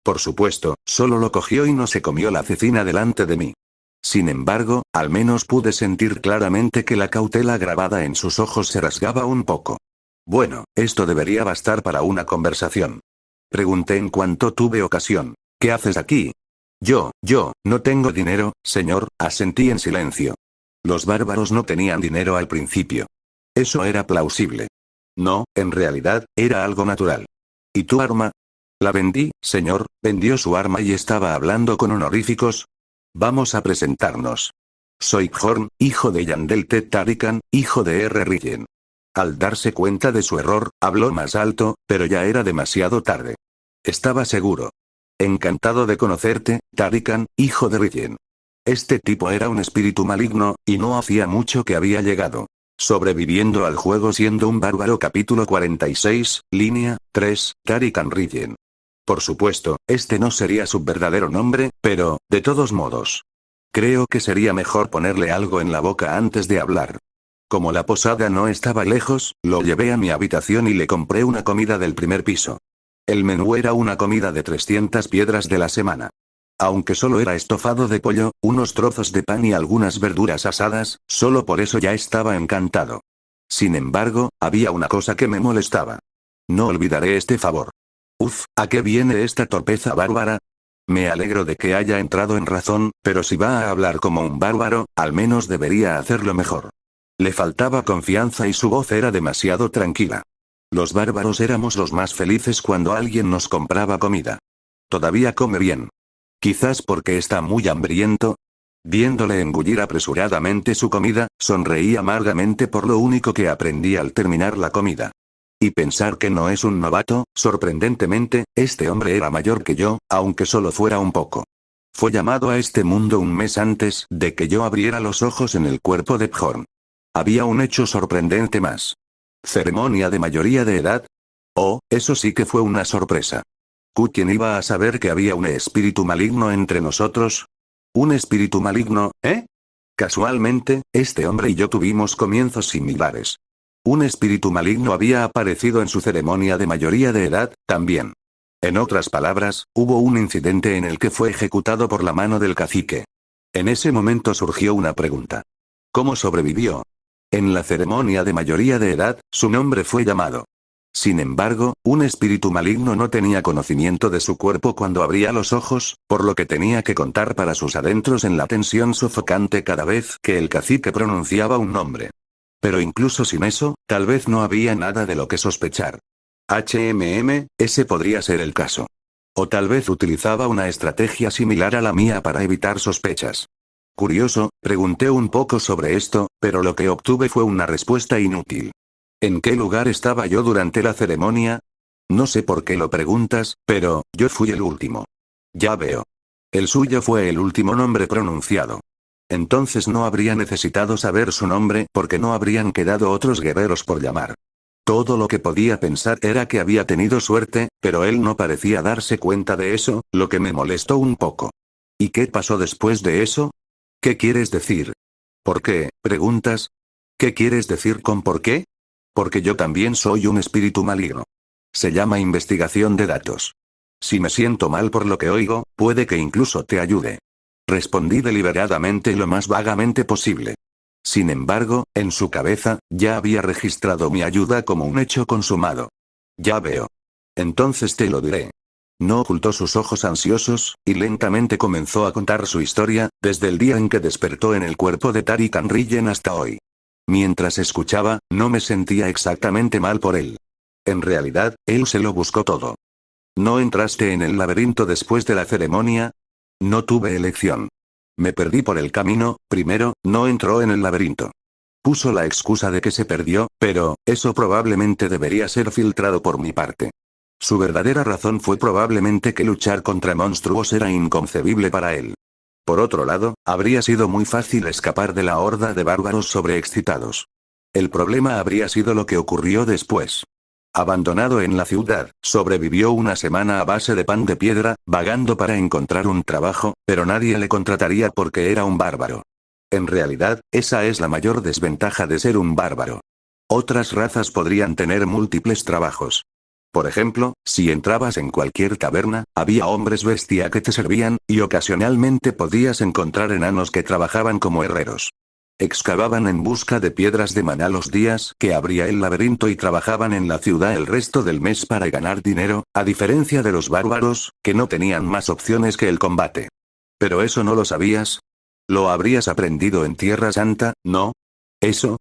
Por supuesto, solo lo cogió y no se comió la cecina delante de mí. Sin embargo, al menos pude sentir claramente que la cautela grabada en sus ojos se rasgaba un poco. Bueno, esto debería bastar para una conversación. Pregunté en cuanto tuve ocasión. ¿Qué haces aquí? Yo, no tengo dinero, señor, asentí en silencio. Los bárbaros no tenían dinero al principio. Eso era plausible. No, en realidad, era algo natural. ¿Y tu arma? La vendí, señor, vendió su arma y estaba hablando con honoríficos. Vamos a presentarnos. Soy Bjorn, hijo de Yandel Ted Tarikan, hijo de R. Ryen. Al darse cuenta de su error, habló más alto, pero ya era demasiado tarde. Estaba seguro. Encantado de conocerte, Tarikan, hijo de Ryen. Este tipo era un espíritu maligno, y no hacía mucho que había llegado. Sobreviviendo al juego siendo un bárbaro capítulo 46, línea 3, Tarikan Ryen. Por supuesto, este no sería su verdadero nombre, pero, de todos modos. Creo que sería mejor ponerle algo en la boca antes de hablar. Como la posada no estaba lejos, lo llevé a mi habitación y le compré una comida del primer piso. El menú era una comida de 300 piedras de la semana. Aunque solo era estofado de pollo, unos trozos de pan y algunas verduras asadas, solo por eso ya estaba encantado. Sin embargo, había una cosa que me molestaba. No olvidaré este favor. Uf, ¿a qué viene esta torpeza bárbara? Me alegro de que haya entrado en razón, pero si va a hablar como un bárbaro, al menos debería hacerlo mejor. Le faltaba confianza y su voz era demasiado tranquila. Los bárbaros éramos los más felices cuando alguien nos compraba comida. Todavía come bien. Quizás porque está muy hambriento. Viéndole engullir apresuradamente su comida, sonreí amargamente por lo único que aprendí al terminar la comida. Y pensar que no es un novato, sorprendentemente, este hombre era mayor que yo, aunque solo fuera un poco. Fue llamado a este mundo un mes antes de que yo abriera los ojos en el cuerpo de Bjorn. Había un hecho sorprendente más. ¿Ceremonia de mayoría de edad? Oh, eso sí que fue una sorpresa. ¿Quién iba a saber que había un espíritu maligno entre nosotros? ¿Un espíritu maligno, eh? Casualmente, este hombre y yo tuvimos comienzos similares. Un espíritu maligno había aparecido en su ceremonia de mayoría de edad, también. En otras palabras, hubo un incidente en el que fue ejecutado por la mano del cacique. En ese momento surgió una pregunta. ¿Cómo sobrevivió? En la ceremonia de mayoría de edad, su nombre fue llamado. Sin embargo, un espíritu maligno no tenía conocimiento de su cuerpo cuando abría los ojos, por lo que tenía que contar para sus adentros en la tensión sofocante cada vez que el cacique pronunciaba un nombre. Pero incluso sin eso, tal vez no había nada de lo que sospechar. Ese podría ser el caso. O tal vez utilizaba una estrategia similar a la mía para evitar sospechas. Curioso, pregunté un poco sobre esto, pero lo que obtuve fue una respuesta inútil. ¿En qué lugar estaba yo durante la ceremonia? No sé por qué lo preguntas, pero, yo fui el último. Ya veo. El suyo fue el último nombre pronunciado. Entonces no habría necesitado saber su nombre porque no habrían quedado otros guerreros por llamar. Todo lo que podía pensar era que había tenido suerte, pero él no parecía darse cuenta de eso, lo que me molestó un poco. ¿Y qué pasó después de eso? ¿Qué quieres decir? ¿Por qué? ¿Preguntas? ¿Qué quieres decir con por qué? Porque yo también soy un espíritu maligno. Se llama investigación de datos. Si me siento mal por lo que oigo, puede que incluso te ayude. Respondí deliberadamente y lo más vagamente posible. Sin embargo, en su cabeza, ya había registrado mi ayuda como un hecho consumado. Ya veo. Entonces te lo diré. No ocultó sus ojos ansiosos, y lentamente comenzó a contar su historia, desde el día en que despertó en el cuerpo de Tarikan Ryen hasta hoy. Mientras escuchaba, no me sentía exactamente mal por él. En realidad, él se lo buscó todo. ¿No entraste en el laberinto después de la ceremonia? No tuve elección. Me perdí por el camino, primero, no entró en el laberinto. Puso la excusa de que se perdió, pero, eso probablemente debería ser filtrado por mi parte. Su verdadera razón fue probablemente que luchar contra monstruos era inconcebible para él. Por otro lado, habría sido muy fácil escapar de la horda de bárbaros sobreexcitados. El problema habría sido lo que ocurrió después. Abandonado en la ciudad, sobrevivió una semana a base de pan de piedra, vagando para encontrar un trabajo, pero nadie le contrataría porque era un bárbaro. En realidad, esa es la mayor desventaja de ser un bárbaro. Otras razas podrían tener múltiples trabajos. Por ejemplo, si entrabas en cualquier taberna, había hombres bestia que te servían, y ocasionalmente podías encontrar enanos que trabajaban como herreros. Excavaban en busca de piedras de maná los días que abría el laberinto y trabajaban en la ciudad el resto del mes para ganar dinero, a diferencia de los bárbaros, que no tenían más opciones que el combate. Pero eso no lo sabías. Lo habrías aprendido en Tierra Santa, ¿no? Eso,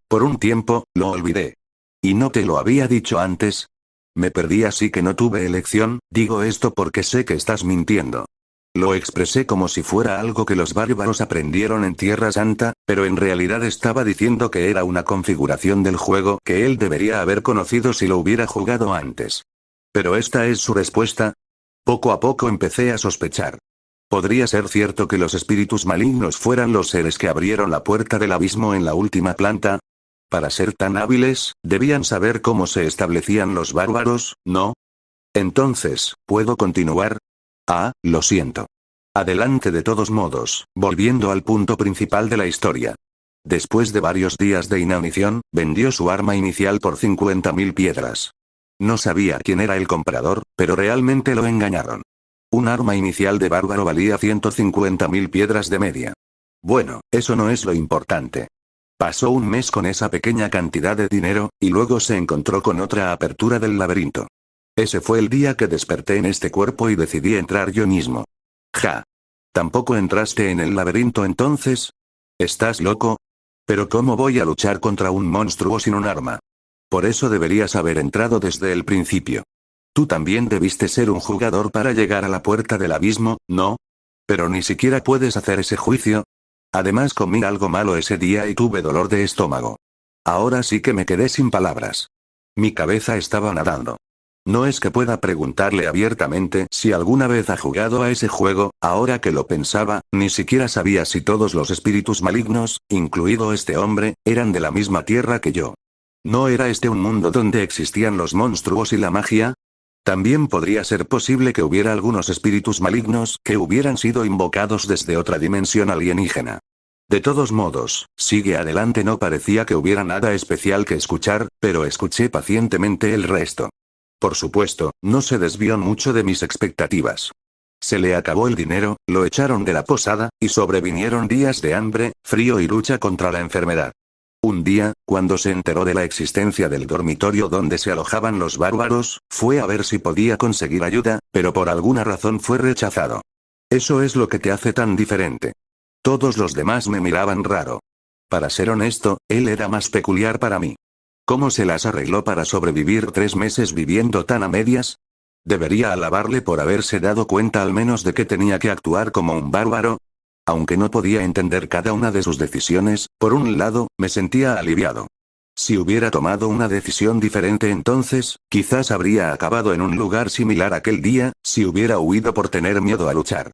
por un tiempo, lo olvidé. ¿Y no te lo había dicho antes? Me perdí así que no tuve elección, digo esto porque sé que estás mintiendo. Lo expresé como si fuera algo que los bárbaros aprendieron en Tierra Santa, pero en realidad estaba diciendo que era una configuración del juego que él debería haber conocido si lo hubiera jugado antes. Pero esta es su respuesta. Poco a poco empecé a sospechar. ¿Podría ser cierto que los espíritus malignos fueran los seres que abrieron la puerta del abismo en la última planta? Para ser tan hábiles, debían saber cómo se establecían los bárbaros, ¿no? Entonces, ¿puedo continuar? Ah, lo siento. Adelante de todos modos, volviendo al punto principal de la historia. Después de varios días de inanición, vendió su arma inicial por 50.000 piedras. No sabía quién era el comprador, pero realmente lo engañaron. Un arma inicial de bárbaro valía 150.000 piedras de media. Bueno, eso no es lo importante. Pasó un mes con esa pequeña cantidad de dinero, y luego se encontró con otra apertura del laberinto. Ese fue el día que desperté en este cuerpo y decidí entrar yo mismo. Ja. ¿Tampoco entraste en el laberinto entonces? ¿Estás loco? ¿Pero cómo voy a luchar contra un monstruo sin un arma? Por eso deberías haber entrado desde el principio. Tú también debiste ser un jugador para llegar a la puerta del abismo, ¿no? Pero ni siquiera puedes hacer ese juicio. Además comí algo malo ese día y tuve dolor de estómago. Ahora sí que me quedé sin palabras. Mi cabeza estaba nadando. No es que pueda preguntarle abiertamente si alguna vez ha jugado a ese juego, ahora que lo pensaba, ni siquiera sabía si todos los espíritus malignos, incluido este hombre, eran de la misma tierra que yo. ¿No era este un mundo donde existían los monstruos y la magia? También podría ser posible que hubiera algunos espíritus malignos que hubieran sido invocados desde otra dimensión alienígena. De todos modos, sigue adelante. No parecía que hubiera nada especial que escuchar, pero escuché pacientemente el resto. Por supuesto, no se desvió mucho de mis expectativas. Se le acabó el dinero, lo echaron de la posada, y sobrevinieron días de hambre, frío y lucha contra la enfermedad. Un día, cuando se enteró de la existencia del dormitorio donde se alojaban los bárbaros, fue a ver si podía conseguir ayuda, pero por alguna razón fue rechazado. Eso es lo que te hace tan diferente. Todos los demás me miraban raro. Para ser honesto, él era más peculiar para mí. ¿Cómo se las arregló para sobrevivir 3 meses viviendo tan a medias? Debería alabarle por haberse dado cuenta al menos de que tenía que actuar como un bárbaro. Aunque no podía entender cada una de sus decisiones, por un lado, me sentía aliviado. Si hubiera tomado una decisión diferente entonces, quizás habría acabado en un lugar similar aquel día, si hubiera huido por tener miedo a luchar.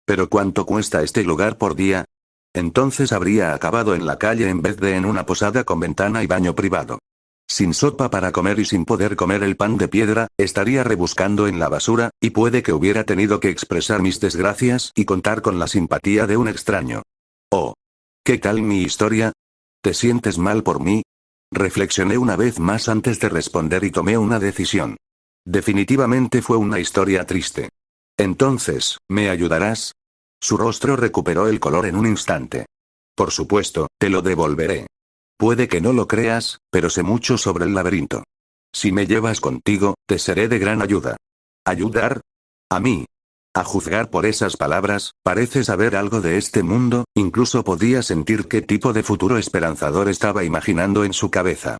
¿Pero cuánto cuesta este lugar por día? Entonces habría acabado en la calle en vez de en una posada con ventana y baño privado. Sin sopa para comer y sin poder comer el pan de piedra, estaría rebuscando en la basura, y puede que hubiera tenido que expresar mis desgracias y contar con la simpatía de un extraño. Oh. ¿Qué tal mi historia? ¿Te sientes mal por mí? Reflexioné una vez más antes de responder y tomé una decisión. Definitivamente fue una historia triste. Entonces, ¿me ayudarás? Su rostro recuperó el color en un instante. Por supuesto, te lo devolveré. Puede que no lo creas, pero sé mucho sobre el laberinto. Si me llevas contigo, te seré de gran ayuda. ¿Ayudar? ¿A mí? A juzgar por esas palabras, parece saber algo de este mundo, incluso podía sentir qué tipo de futuro esperanzador estaba imaginando en su cabeza.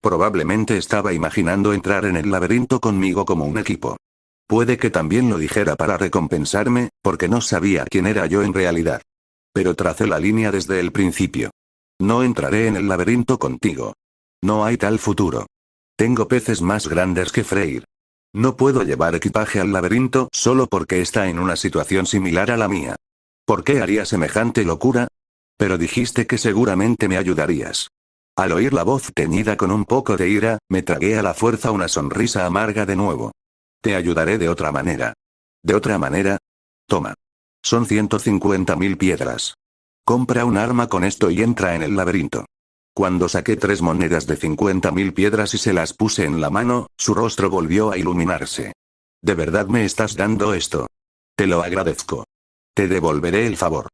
Probablemente estaba imaginando entrar en el laberinto conmigo como un equipo. Puede que también lo dijera para recompensarme, porque no sabía quién era yo en realidad. Pero tracé la línea desde el principio. No entraré en el laberinto contigo. No hay tal futuro. Tengo peces más grandes que freír. No puedo llevar equipaje al laberinto solo porque está en una situación similar a la mía. ¿Por qué haría semejante locura? Pero dijiste que seguramente me ayudarías. Al oír la voz teñida con un poco de ira, me tragué a la fuerza una sonrisa amarga de nuevo. Te ayudaré de otra manera. ¿De otra manera? Toma. Son 150.000 piedras. Compra un arma con esto y entra en el laberinto. Cuando saqué 3 monedas de 50.000 piedras y se las puse en la mano, su rostro volvió a iluminarse. ¿De verdad me estás dando esto? Te lo agradezco. Te devolveré el favor.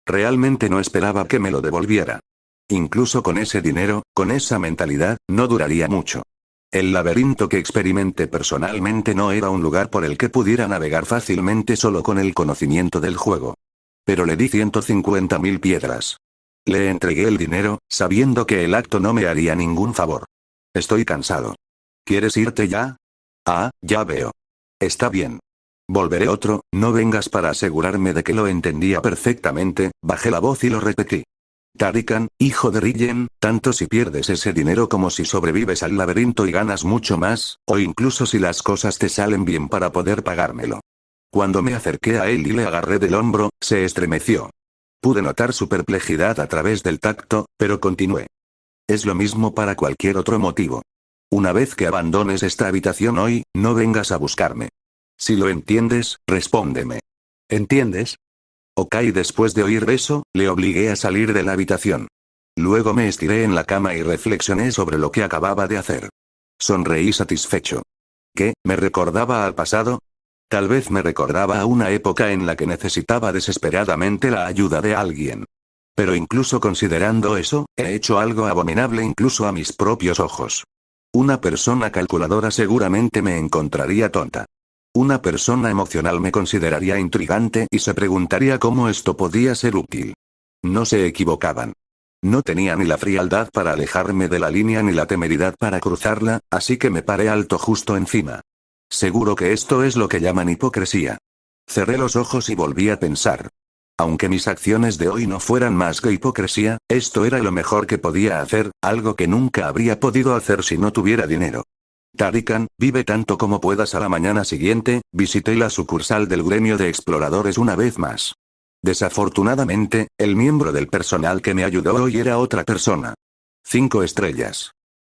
Realmente no esperaba que me lo devolviera. Incluso con ese dinero, con esa mentalidad, no duraría mucho. El laberinto que experimenté personalmente no era un lugar por el que pudiera navegar fácilmente solo con el conocimiento del juego. Pero le di 150.000 piedras. Le entregué el dinero, sabiendo que el acto no me haría ningún favor. Estoy cansado. ¿Quieres irte ya? Ah, ya veo. Está bien. Volveré otro, no vengas. Para asegurarme de que lo entendía perfectamente, bajé la voz y lo repetí. Tarikan, hijo de Rillen, tanto si pierdes ese dinero como si sobrevives al laberinto y ganas mucho más, o incluso si las cosas te salen bien para poder pagármelo. Cuando me acerqué a él y le agarré del hombro, se estremeció. Pude notar su perplejidad a través del tacto, pero continué. Es lo mismo para cualquier otro motivo. Una vez que abandones esta habitación hoy, no vengas a buscarme. Si lo entiendes, respóndeme. ¿Entiendes? Ok. Después de oír eso, le obligué a salir de la habitación. Luego me estiré en la cama y reflexioné sobre lo que acababa de hacer. Sonreí satisfecho. ¿Qué? ¿Me recordaba al pasado? Tal vez me recordaba a una época en la que necesitaba desesperadamente la ayuda de alguien. Pero incluso considerando eso, he hecho algo abominable incluso a mis propios ojos. Una persona calculadora seguramente me encontraría tonta. Una persona emocional me consideraría intrigante y se preguntaría cómo esto podía ser útil. No se equivocaban. No tenía ni la frialdad para alejarme de la línea ni la temeridad para cruzarla, así que me paré alto justo encima. Seguro que esto es lo que llaman hipocresía. Cerré los ojos y volví a pensar. Aunque mis acciones de hoy no fueran más que hipocresía, esto era lo mejor que podía hacer, algo que nunca habría podido hacer si no tuviera dinero. Tarikan, vive tanto como puedas. A la mañana siguiente, visité la sucursal del gremio de exploradores una vez más. Desafortunadamente, el miembro del personal que me ayudó hoy era otra persona. 5 estrellas.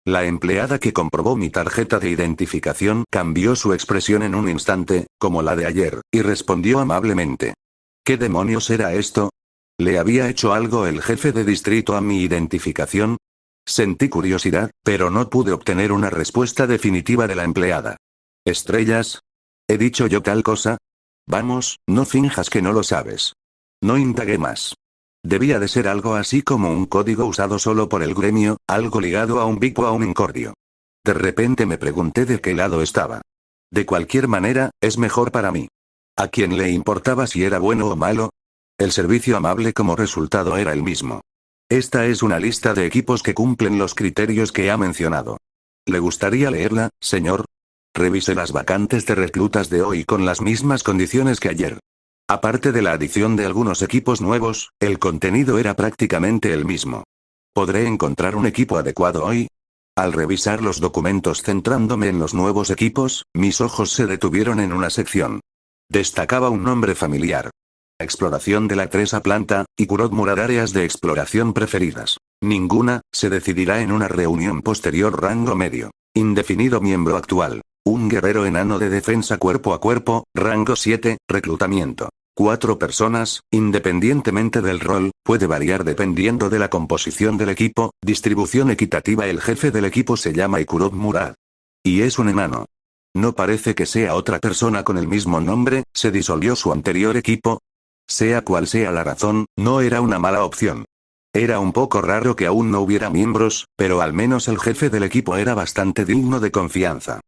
La empleada que comprobó mi tarjeta de identificación cambió su expresión en un instante, como la de ayer, y respondió amablemente. ¿Qué demonios era esto? ¿Le había hecho algo el jefe de distrito a mi identificación? Sentí curiosidad, pero no pude obtener una respuesta definitiva de la empleada. ¿Estrellas? ¿He dicho yo tal cosa? Vamos, no finjas que no lo sabes. No indagué más. Debía de ser algo así como un código usado solo por el gremio, algo ligado a un bico o a un incordio. De repente me pregunté de qué lado estaba. De cualquier manera, es mejor para mí. ¿A quién le importaba si era bueno o malo? El servicio amable como resultado era el mismo. Esta es una lista de equipos que cumplen los criterios que ha mencionado. ¿Le gustaría leerla, señor? Revisé las vacantes de reclutas de hoy con las mismas condiciones que ayer. Aparte de la adición de algunos equipos nuevos, el contenido era prácticamente el mismo. ¿Podré encontrar un equipo adecuado hoy? Al revisar los documentos centrándome en los nuevos equipos, mis ojos se detuvieron en una sección. Destacaba un nombre familiar. Exploración de la 3 planta, y Kurot Murad. Áreas de exploración preferidas. Ninguna, se decidirá en una reunión posterior. Rango medio. Indefinido. Miembro actual. Un guerrero enano de defensa cuerpo a cuerpo, rango 7, reclutamiento. 4 personas, independientemente del rol, puede variar dependiendo de la composición del equipo, distribución equitativa. El jefe del equipo se llama Kurot Murad. Y es un enano. No parece que sea otra persona con el mismo nombre, se disolvió su anterior equipo. Sea cual sea la razón, no era una mala opción. Era un poco raro que aún no hubiera miembros, pero al menos el jefe del equipo era bastante digno de confianza.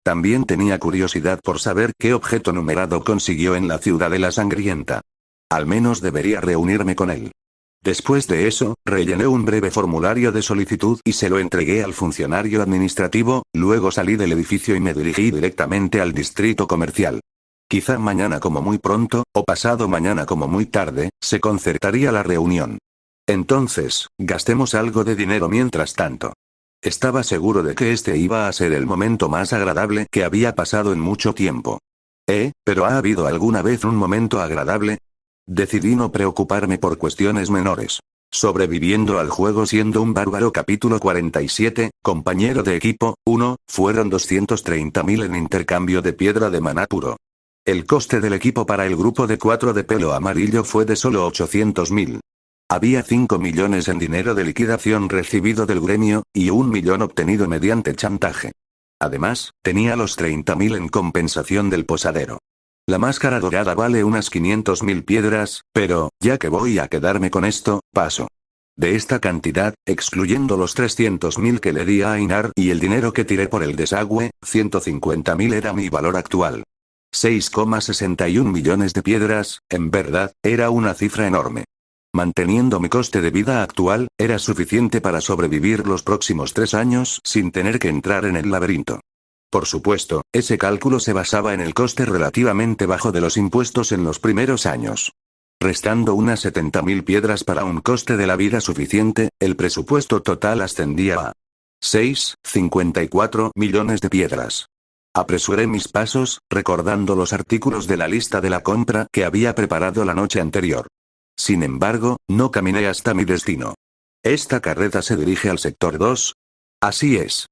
También tenía curiosidad por saber qué objeto numerado consiguió en la Ciudadela Sangrienta. Al menos debería reunirme con él. Después de eso, rellené un breve formulario de solicitud y se lo entregué al funcionario administrativo, luego salí del edificio y me dirigí directamente al distrito comercial. Quizá mañana como muy pronto, o pasado mañana como muy tarde, se concertaría la reunión. Entonces, gastemos algo de dinero mientras tanto. Estaba seguro de que este iba a ser el momento más agradable que había pasado en mucho tiempo. ¿Pero ha habido alguna vez un momento agradable? Decidí no preocuparme por cuestiones menores. Sobreviviendo al juego siendo un bárbaro. Capítulo 47, compañero de equipo, 1, fueron 230.000 en intercambio de piedra de maná puro. El coste del equipo para el grupo de 4 de pelo amarillo fue de solo 800.000. Había 5 millones en dinero de liquidación recibido del gremio, y 1 millón obtenido mediante chantaje. Además, tenía los 30.000 en compensación del posadero. La máscara dorada vale unas 500.000 piedras, pero, ya que voy a quedarme con esto, paso. De esta cantidad, excluyendo los 300.000 que le di a Ainar y el dinero que tiré por el desagüe, 150.000 era mi valor actual. 6,61 millones de piedras, en verdad, era una cifra enorme. Manteniendo mi coste de vida actual, era suficiente para sobrevivir los próximos 3 años sin tener que entrar en el laberinto. Por supuesto, ese cálculo se basaba en el coste relativamente bajo de los impuestos en los primeros años. Restando unas 70.000 piedras para un coste de la vida suficiente, el presupuesto total ascendía a 6,54 millones de piedras. Apresuré mis pasos, recordando los artículos de la lista de la compra que había preparado la noche anterior. Sin embargo, no caminé hasta mi destino. ¿Esta carreta se dirige al sector 2? Así es.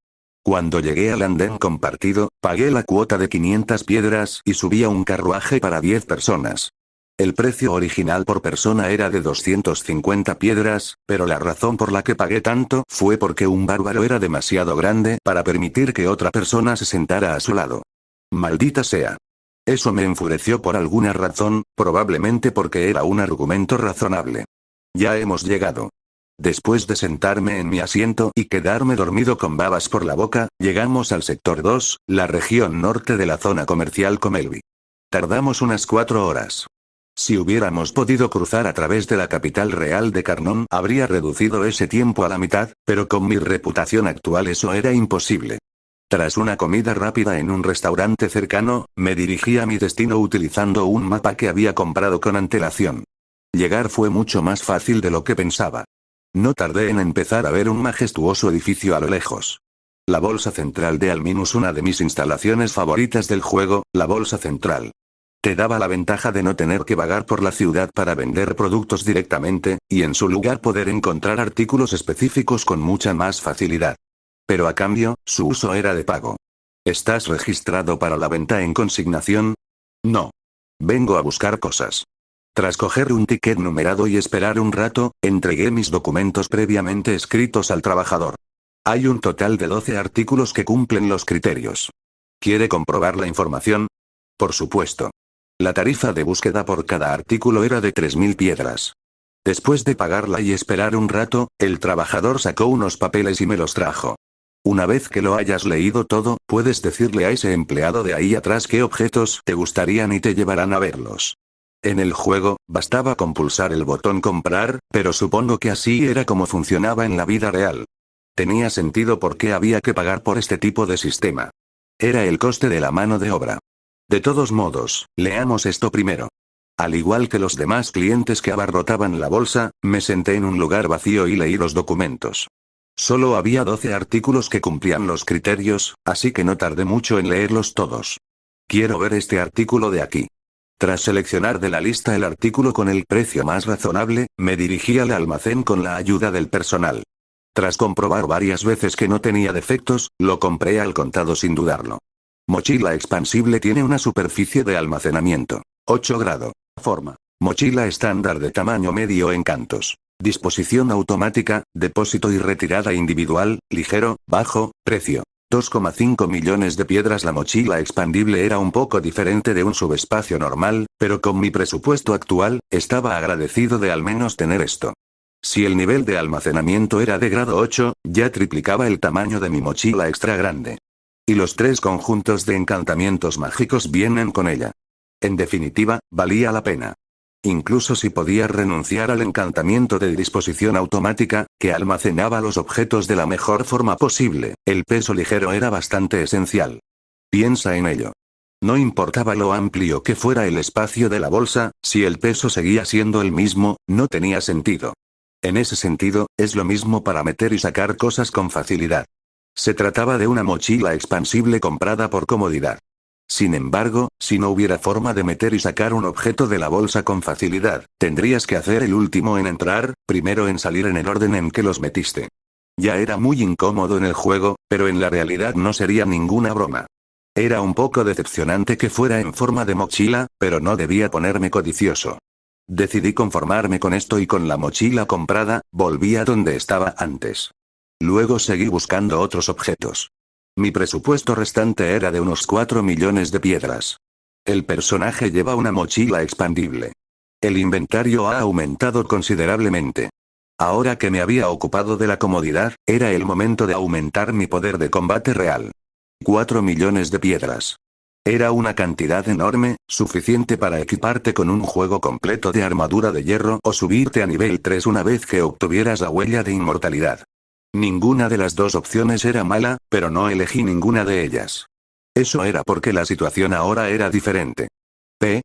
Cuando llegué al andén compartido, pagué la cuota de 500 piedras y subí a un carruaje para 10 personas. El precio original por persona era de 250 piedras, pero la razón por la que pagué tanto fue porque un bárbaro era demasiado grande para permitir que otra persona se sentara a su lado. Maldita sea. Eso me enfureció por alguna razón, probablemente porque era un argumento razonable. Ya hemos llegado. Después de sentarme en mi asiento y quedarme dormido con babas por la boca, llegamos al sector 2, la región norte de la zona comercial Comelby. Tardamos unas 4 horas. Si hubiéramos podido cruzar a través de la capital real de Carnón, habría reducido ese tiempo a la mitad, pero con mi reputación actual eso era imposible. Tras una comida rápida en un restaurante cercano, me dirigí a mi destino utilizando un mapa que había comprado con antelación. Llegar fue mucho más fácil de lo que pensaba. No tardé en empezar a ver un majestuoso edificio a lo lejos. La bolsa central de Alminus, una de mis instalaciones favoritas del juego, la bolsa central. Te daba la ventaja de no tener que vagar por la ciudad para vender productos directamente, y en su lugar poder encontrar artículos específicos con mucha más facilidad. Pero a cambio, su uso era de pago. ¿Estás registrado para la venta en consignación? No. Vengo a buscar cosas. Tras coger un ticket numerado y esperar un rato, entregué mis documentos previamente escritos al trabajador. Hay un total de 12 artículos que cumplen los criterios. ¿Quiere comprobar la información? Por supuesto. La tarifa de búsqueda por cada artículo era de 3.000 piedras. Después de pagarla y esperar un rato, el trabajador sacó unos papeles y me los trajo. Una vez que lo hayas leído todo, puedes decirle a ese empleado de ahí atrás qué objetos te gustarían y te llevarán a verlos. En el juego, bastaba con pulsar el botón comprar, pero supongo que así era como funcionaba en la vida real. Tenía sentido por qué había que pagar por este tipo de sistema. Era el coste de la mano de obra. De todos modos, leamos esto primero. Al igual que los demás clientes que abarrotaban la bolsa, me senté en un lugar vacío y leí los documentos. Solo había 12 artículos que cumplían los criterios, así que no tardé mucho en leerlos todos. Quiero ver este artículo de aquí. Tras seleccionar de la lista el artículo con el precio más razonable, me dirigí al almacén con la ayuda del personal. Tras comprobar varias veces que no tenía defectos, lo compré al contado sin dudarlo. Mochila expansible tiene una superficie de almacenamiento. 8 grado. Forma. Mochila estándar de tamaño medio en cantos. Disposición automática, depósito y retirada individual, ligero, bajo, precio. 2,5 millones de piedras. La mochila expandible era un poco diferente de un subespacio normal, pero con mi presupuesto actual, estaba agradecido de al menos tener esto. Si el nivel de almacenamiento era de grado 8, ya triplicaba el tamaño de mi mochila extra grande. Y los 3 conjuntos de encantamientos mágicos vienen con ella. En definitiva, valía la pena. Incluso si podía renunciar al encantamiento de disposición automática, que almacenaba los objetos de la mejor forma posible, el peso ligero era bastante esencial. Piensa en ello. No importaba lo amplio que fuera el espacio de la bolsa, si el peso seguía siendo el mismo, no tenía sentido. En ese sentido, es lo mismo para meter y sacar cosas con facilidad. Se trataba de una mochila expansible comprada por comodidad. Sin embargo, si no hubiera forma de meter y sacar un objeto de la bolsa con facilidad, tendrías que hacer el último en entrar, primero en salir en el orden en que los metiste. Ya era muy incómodo en el juego, pero en la realidad no sería ninguna broma. Era un poco decepcionante que fuera en forma de mochila, pero no debía ponerme codicioso. Decidí conformarme con esto y con la mochila comprada, volví a donde estaba antes. Luego seguí buscando otros objetos. Mi presupuesto restante era de unos 4 millones de piedras. El personaje lleva una mochila expandible. El inventario ha aumentado considerablemente. Ahora que me había ocupado de la comodidad, era el momento de aumentar mi poder de combate real. 4 millones de piedras. Era una cantidad enorme, suficiente para equiparte con un juego completo de armadura de hierro o subirte a nivel 3 una vez que obtuvieras la huella de inmortalidad. Ninguna de las dos opciones era mala, pero no elegí ninguna de ellas. Eso era porque la situación ahora era diferente.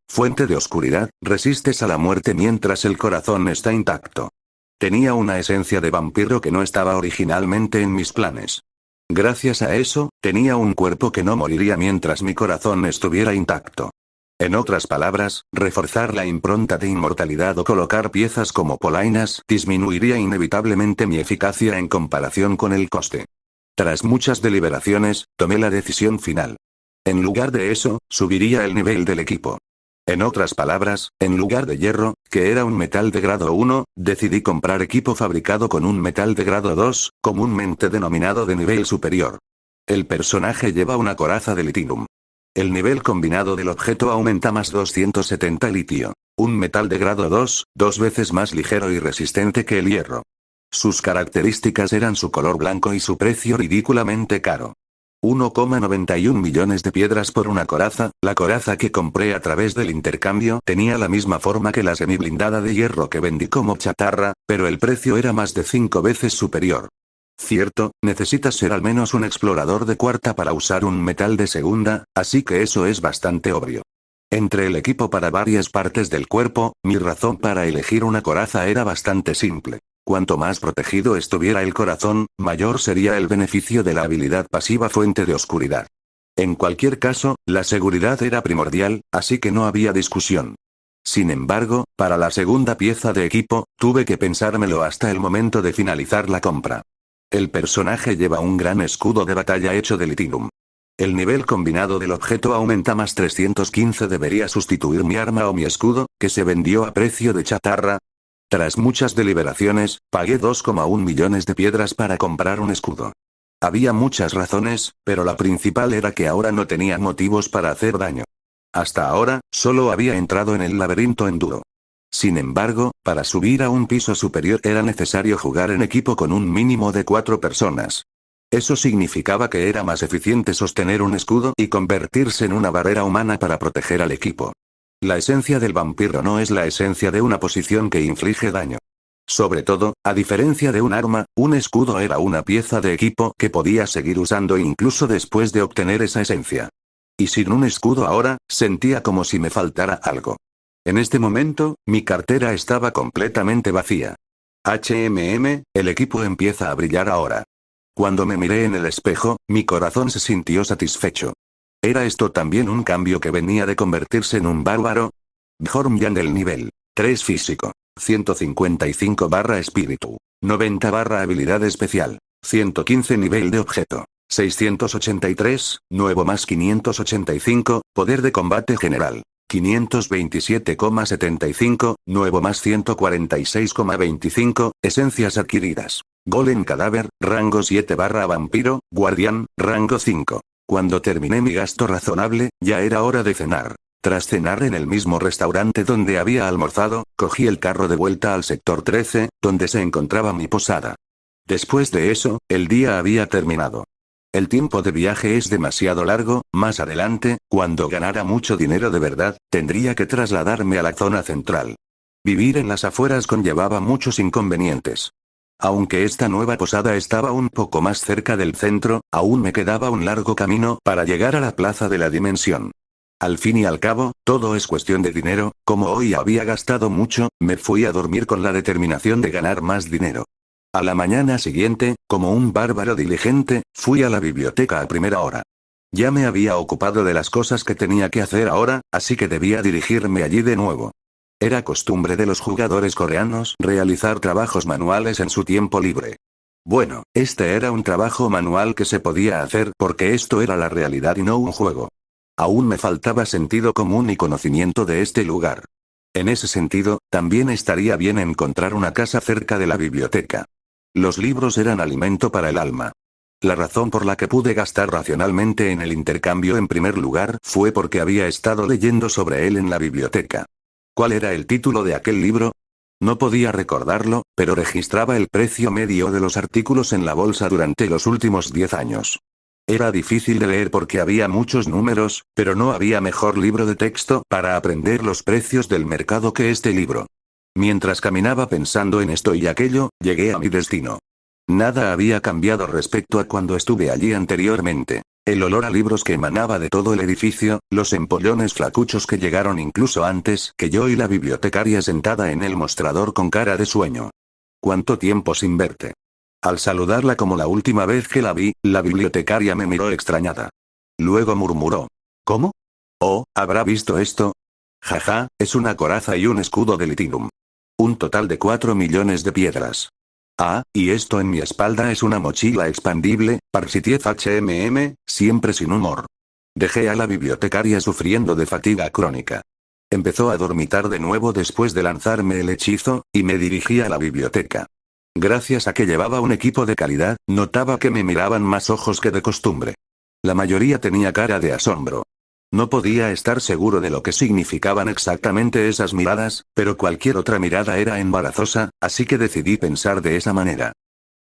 Fuente de oscuridad, resistes a la muerte mientras el corazón está intacto. Tenía una esencia de vampiro que no estaba originalmente en mis planes. Gracias a eso, tenía un cuerpo que no moriría mientras mi corazón estuviera intacto. En otras palabras, reforzar la impronta de inmortalidad o colocar piezas como polainas disminuiría inevitablemente mi eficacia en comparación con el coste. Tras muchas deliberaciones, tomé la decisión final. En lugar de eso, subiría el nivel del equipo. En otras palabras, en lugar de hierro, que era un metal de grado 1, decidí comprar equipo fabricado con un metal de grado 2, comúnmente denominado de nivel superior. El personaje lleva una coraza de litinum. El nivel combinado del objeto aumenta más 270 litio. Un metal de grado 2, 2 veces más ligero y resistente que el hierro. Sus características eran su color blanco y su precio ridículamente caro. 1,91 millones de piedras por una coraza. La coraza que compré a través del intercambio tenía la misma forma que la semiblindada de hierro que vendí como chatarra, pero el precio era más de 5 veces superior. Cierto, necesitas ser al menos un explorador de cuarta para usar un metal de segunda, así que eso es bastante obvio. Entre el equipo para varias partes del cuerpo, mi razón para elegir una coraza era bastante simple. Cuanto más protegido estuviera el corazón, mayor sería el beneficio de la habilidad pasiva fuente de oscuridad. En cualquier caso, la seguridad era primordial, así que no había discusión. Sin embargo, para la segunda pieza de equipo, tuve que pensármelo hasta el momento de finalizar la compra. El personaje lleva un gran escudo de batalla hecho de litinum. El nivel combinado del objeto aumenta más 315. Debería sustituir mi arma o mi escudo, que se vendió a precio de chatarra. Tras muchas deliberaciones, pagué 2,1 millones de piedras para comprar un escudo. Había muchas razones, pero la principal era que ahora no tenía motivos para hacer daño. Hasta ahora, solo había entrado en el laberinto en dúo. Sin embargo, para subir a un piso superior era necesario jugar en equipo con un mínimo de 4 personas. Eso significaba que era más eficiente sostener un escudo y convertirse en una barrera humana para proteger al equipo. La esencia del vampiro no es la esencia de una posición que inflige daño. Sobre todo, a diferencia de un arma, un escudo era una pieza de equipo que podía seguir usando incluso después de obtener esa esencia. Y sin un escudo ahora, sentía como si me faltara algo. En este momento, mi cartera estaba completamente vacía. El equipo empieza a brillar ahora. Cuando me miré en el espejo, mi corazón se sintió satisfecho. ¿Era esto también un cambio que venía de convertirse en un bárbaro? Bjornjan del nivel 3 físico, 155 barra espíritu, 90 barra habilidad especial, 115 nivel de objeto, 683, nuevo más 585, poder de combate general, 527,75, nuevo más 146,25, esencias adquiridas. Golem cadáver, rango 7 barra vampiro, guardián, rango 5. Cuando terminé mi gasto razonable, ya era hora de cenar. Tras cenar en el mismo restaurante donde había almorzado, cogí el carro de vuelta al sector 13, donde se encontraba mi posada. Después de eso, el día había terminado. El tiempo de viaje es demasiado largo. Más adelante, cuando ganara mucho dinero de verdad, tendría que trasladarme a la zona central. Vivir en las afueras conllevaba muchos inconvenientes. Aunque esta nueva posada estaba un poco más cerca del centro, aún me quedaba un largo camino para llegar a la plaza de la dimensión. Al fin y al cabo, todo es cuestión de dinero. Como hoy había gastado mucho, me fui a dormir con la determinación de ganar más dinero. A la mañana siguiente, como un bárbaro diligente, fui a la biblioteca a primera hora. Ya me había ocupado de las cosas que tenía que hacer ahora, así que debía dirigirme allí de nuevo. Era costumbre de los jugadores coreanos realizar trabajos manuales en su tiempo libre. Bueno, este era un trabajo manual que se podía hacer porque esto era la realidad y no un juego. Aún me faltaba sentido común y conocimiento de este lugar. En ese sentido, también estaría bien encontrar una casa cerca de la biblioteca. Los libros eran alimento para el alma. La razón por la que pude gastar racionalmente en el intercambio en primer lugar fue porque había estado leyendo sobre él en la biblioteca. ¿Cuál era el título de aquel libro? No podía recordarlo, pero registraba el precio medio de los artículos en la bolsa durante los últimos 10 años. Era difícil de leer porque había muchos números, pero no había mejor libro de texto para aprender los precios del mercado que este libro. Mientras caminaba pensando en esto y aquello, llegué a mi destino. Nada había cambiado respecto a cuando estuve allí anteriormente. El olor a libros que emanaba de todo el edificio, los empollones flacuchos que llegaron incluso antes que yo y la bibliotecaria sentada en el mostrador con cara de sueño. ¿Cuánto tiempo sin verte? Al saludarla como la última vez que la vi, la bibliotecaria me miró extrañada. Luego murmuró. ¿Cómo? Oh, ¿habrá visto esto? Jaja, es una coraza y un escudo de litinum. Un total de 4 millones de piedras. Ah, y esto en mi espalda es una mochila expandible, Parsitiev HMM, siempre sin humor. Dejé a la bibliotecaria sufriendo de fatiga crónica. Empezó a dormitar de nuevo después de lanzarme el hechizo, y me dirigí a la biblioteca. Gracias a que llevaba un equipo de calidad, notaba que me miraban más ojos que de costumbre. La mayoría tenía cara de asombro. No podía estar seguro de lo que significaban exactamente esas miradas, pero cualquier otra mirada era embarazosa, así que decidí pensar de esa manera.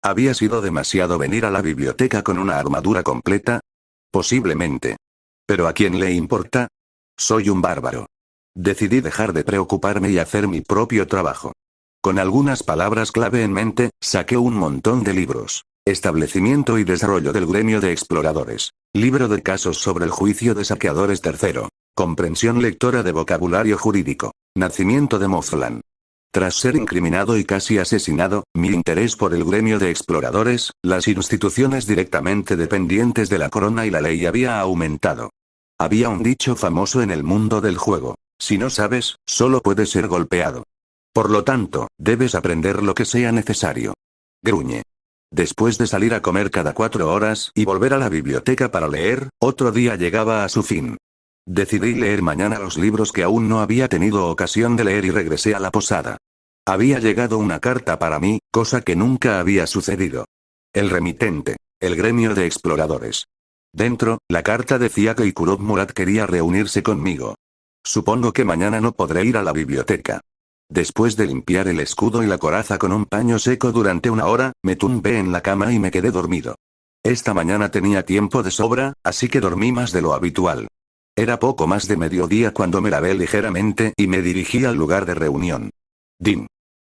¿Había sido demasiado venir a la biblioteca con una armadura completa? Posiblemente. ¿Pero a quién le importa? Soy un bárbaro. Decidí dejar de preocuparme y hacer mi propio trabajo. Con algunas palabras clave en mente, saqué un montón de libros. Establecimiento y desarrollo del gremio de exploradores. Libro de casos sobre el juicio de saqueadores tercero. Comprensión lectora de vocabulario jurídico. Nacimiento de Mothlan. Tras ser incriminado y casi asesinado, mi interés por el gremio de exploradores, las instituciones directamente dependientes de la corona y la ley había aumentado. Había un dicho famoso en el mundo del juego. Si no sabes, solo puedes ser golpeado. Por lo tanto, debes aprender lo que sea necesario. Gruñe. Después de salir a comer cada 4 horas y volver a la biblioteca para leer, otro día llegaba a su fin. Decidí leer mañana los libros que aún no había tenido ocasión de leer y regresé a la posada. Había llegado una carta para mí, cosa que nunca había sucedido. El remitente. El gremio de exploradores. Dentro, la carta decía que Ikurov Murat quería reunirse conmigo. Supongo que mañana no podré ir a la biblioteca. Después de limpiar el escudo y la coraza con un paño seco durante 1 hora, me tumbé en la cama y me quedé dormido. Esta mañana tenía tiempo de sobra, así que dormí más de lo habitual. Era poco más de mediodía cuando me lavé ligeramente y me dirigí al lugar de reunión. Din.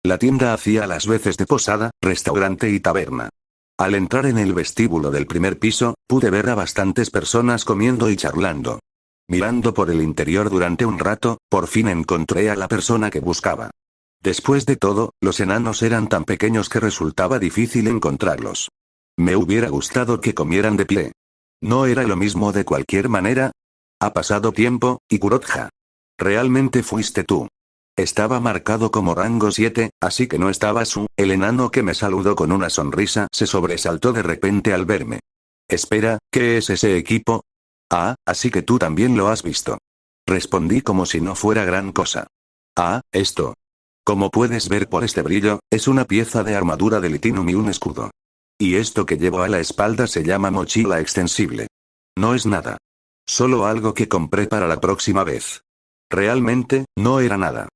La tienda hacía las veces de posada, restaurante y taberna. Al entrar en el vestíbulo del primer piso, pude ver a bastantes personas comiendo y charlando. Mirando por el interior durante un rato, por fin encontré a la persona que buscaba. Después de todo, los enanos eran tan pequeños que resultaba difícil encontrarlos. Me hubiera gustado que comieran de pie. ¿No era lo mismo de cualquier manera? Ha pasado tiempo, Ikurotja. Realmente fuiste tú. Estaba marcado como rango 7, así que no estaba Su. El enano que me saludó con una sonrisa se sobresaltó de repente al verme. Espera, ¿qué es ese equipo? Ah, así que tú también lo has visto. Respondí como si no fuera gran cosa. Ah, esto. Como puedes ver por este brillo, es una pieza de armadura de litinum y un escudo. Y esto que llevo a la espalda se llama mochila extensible. No es nada. Solo algo que compré para la próxima vez. Realmente, no era nada.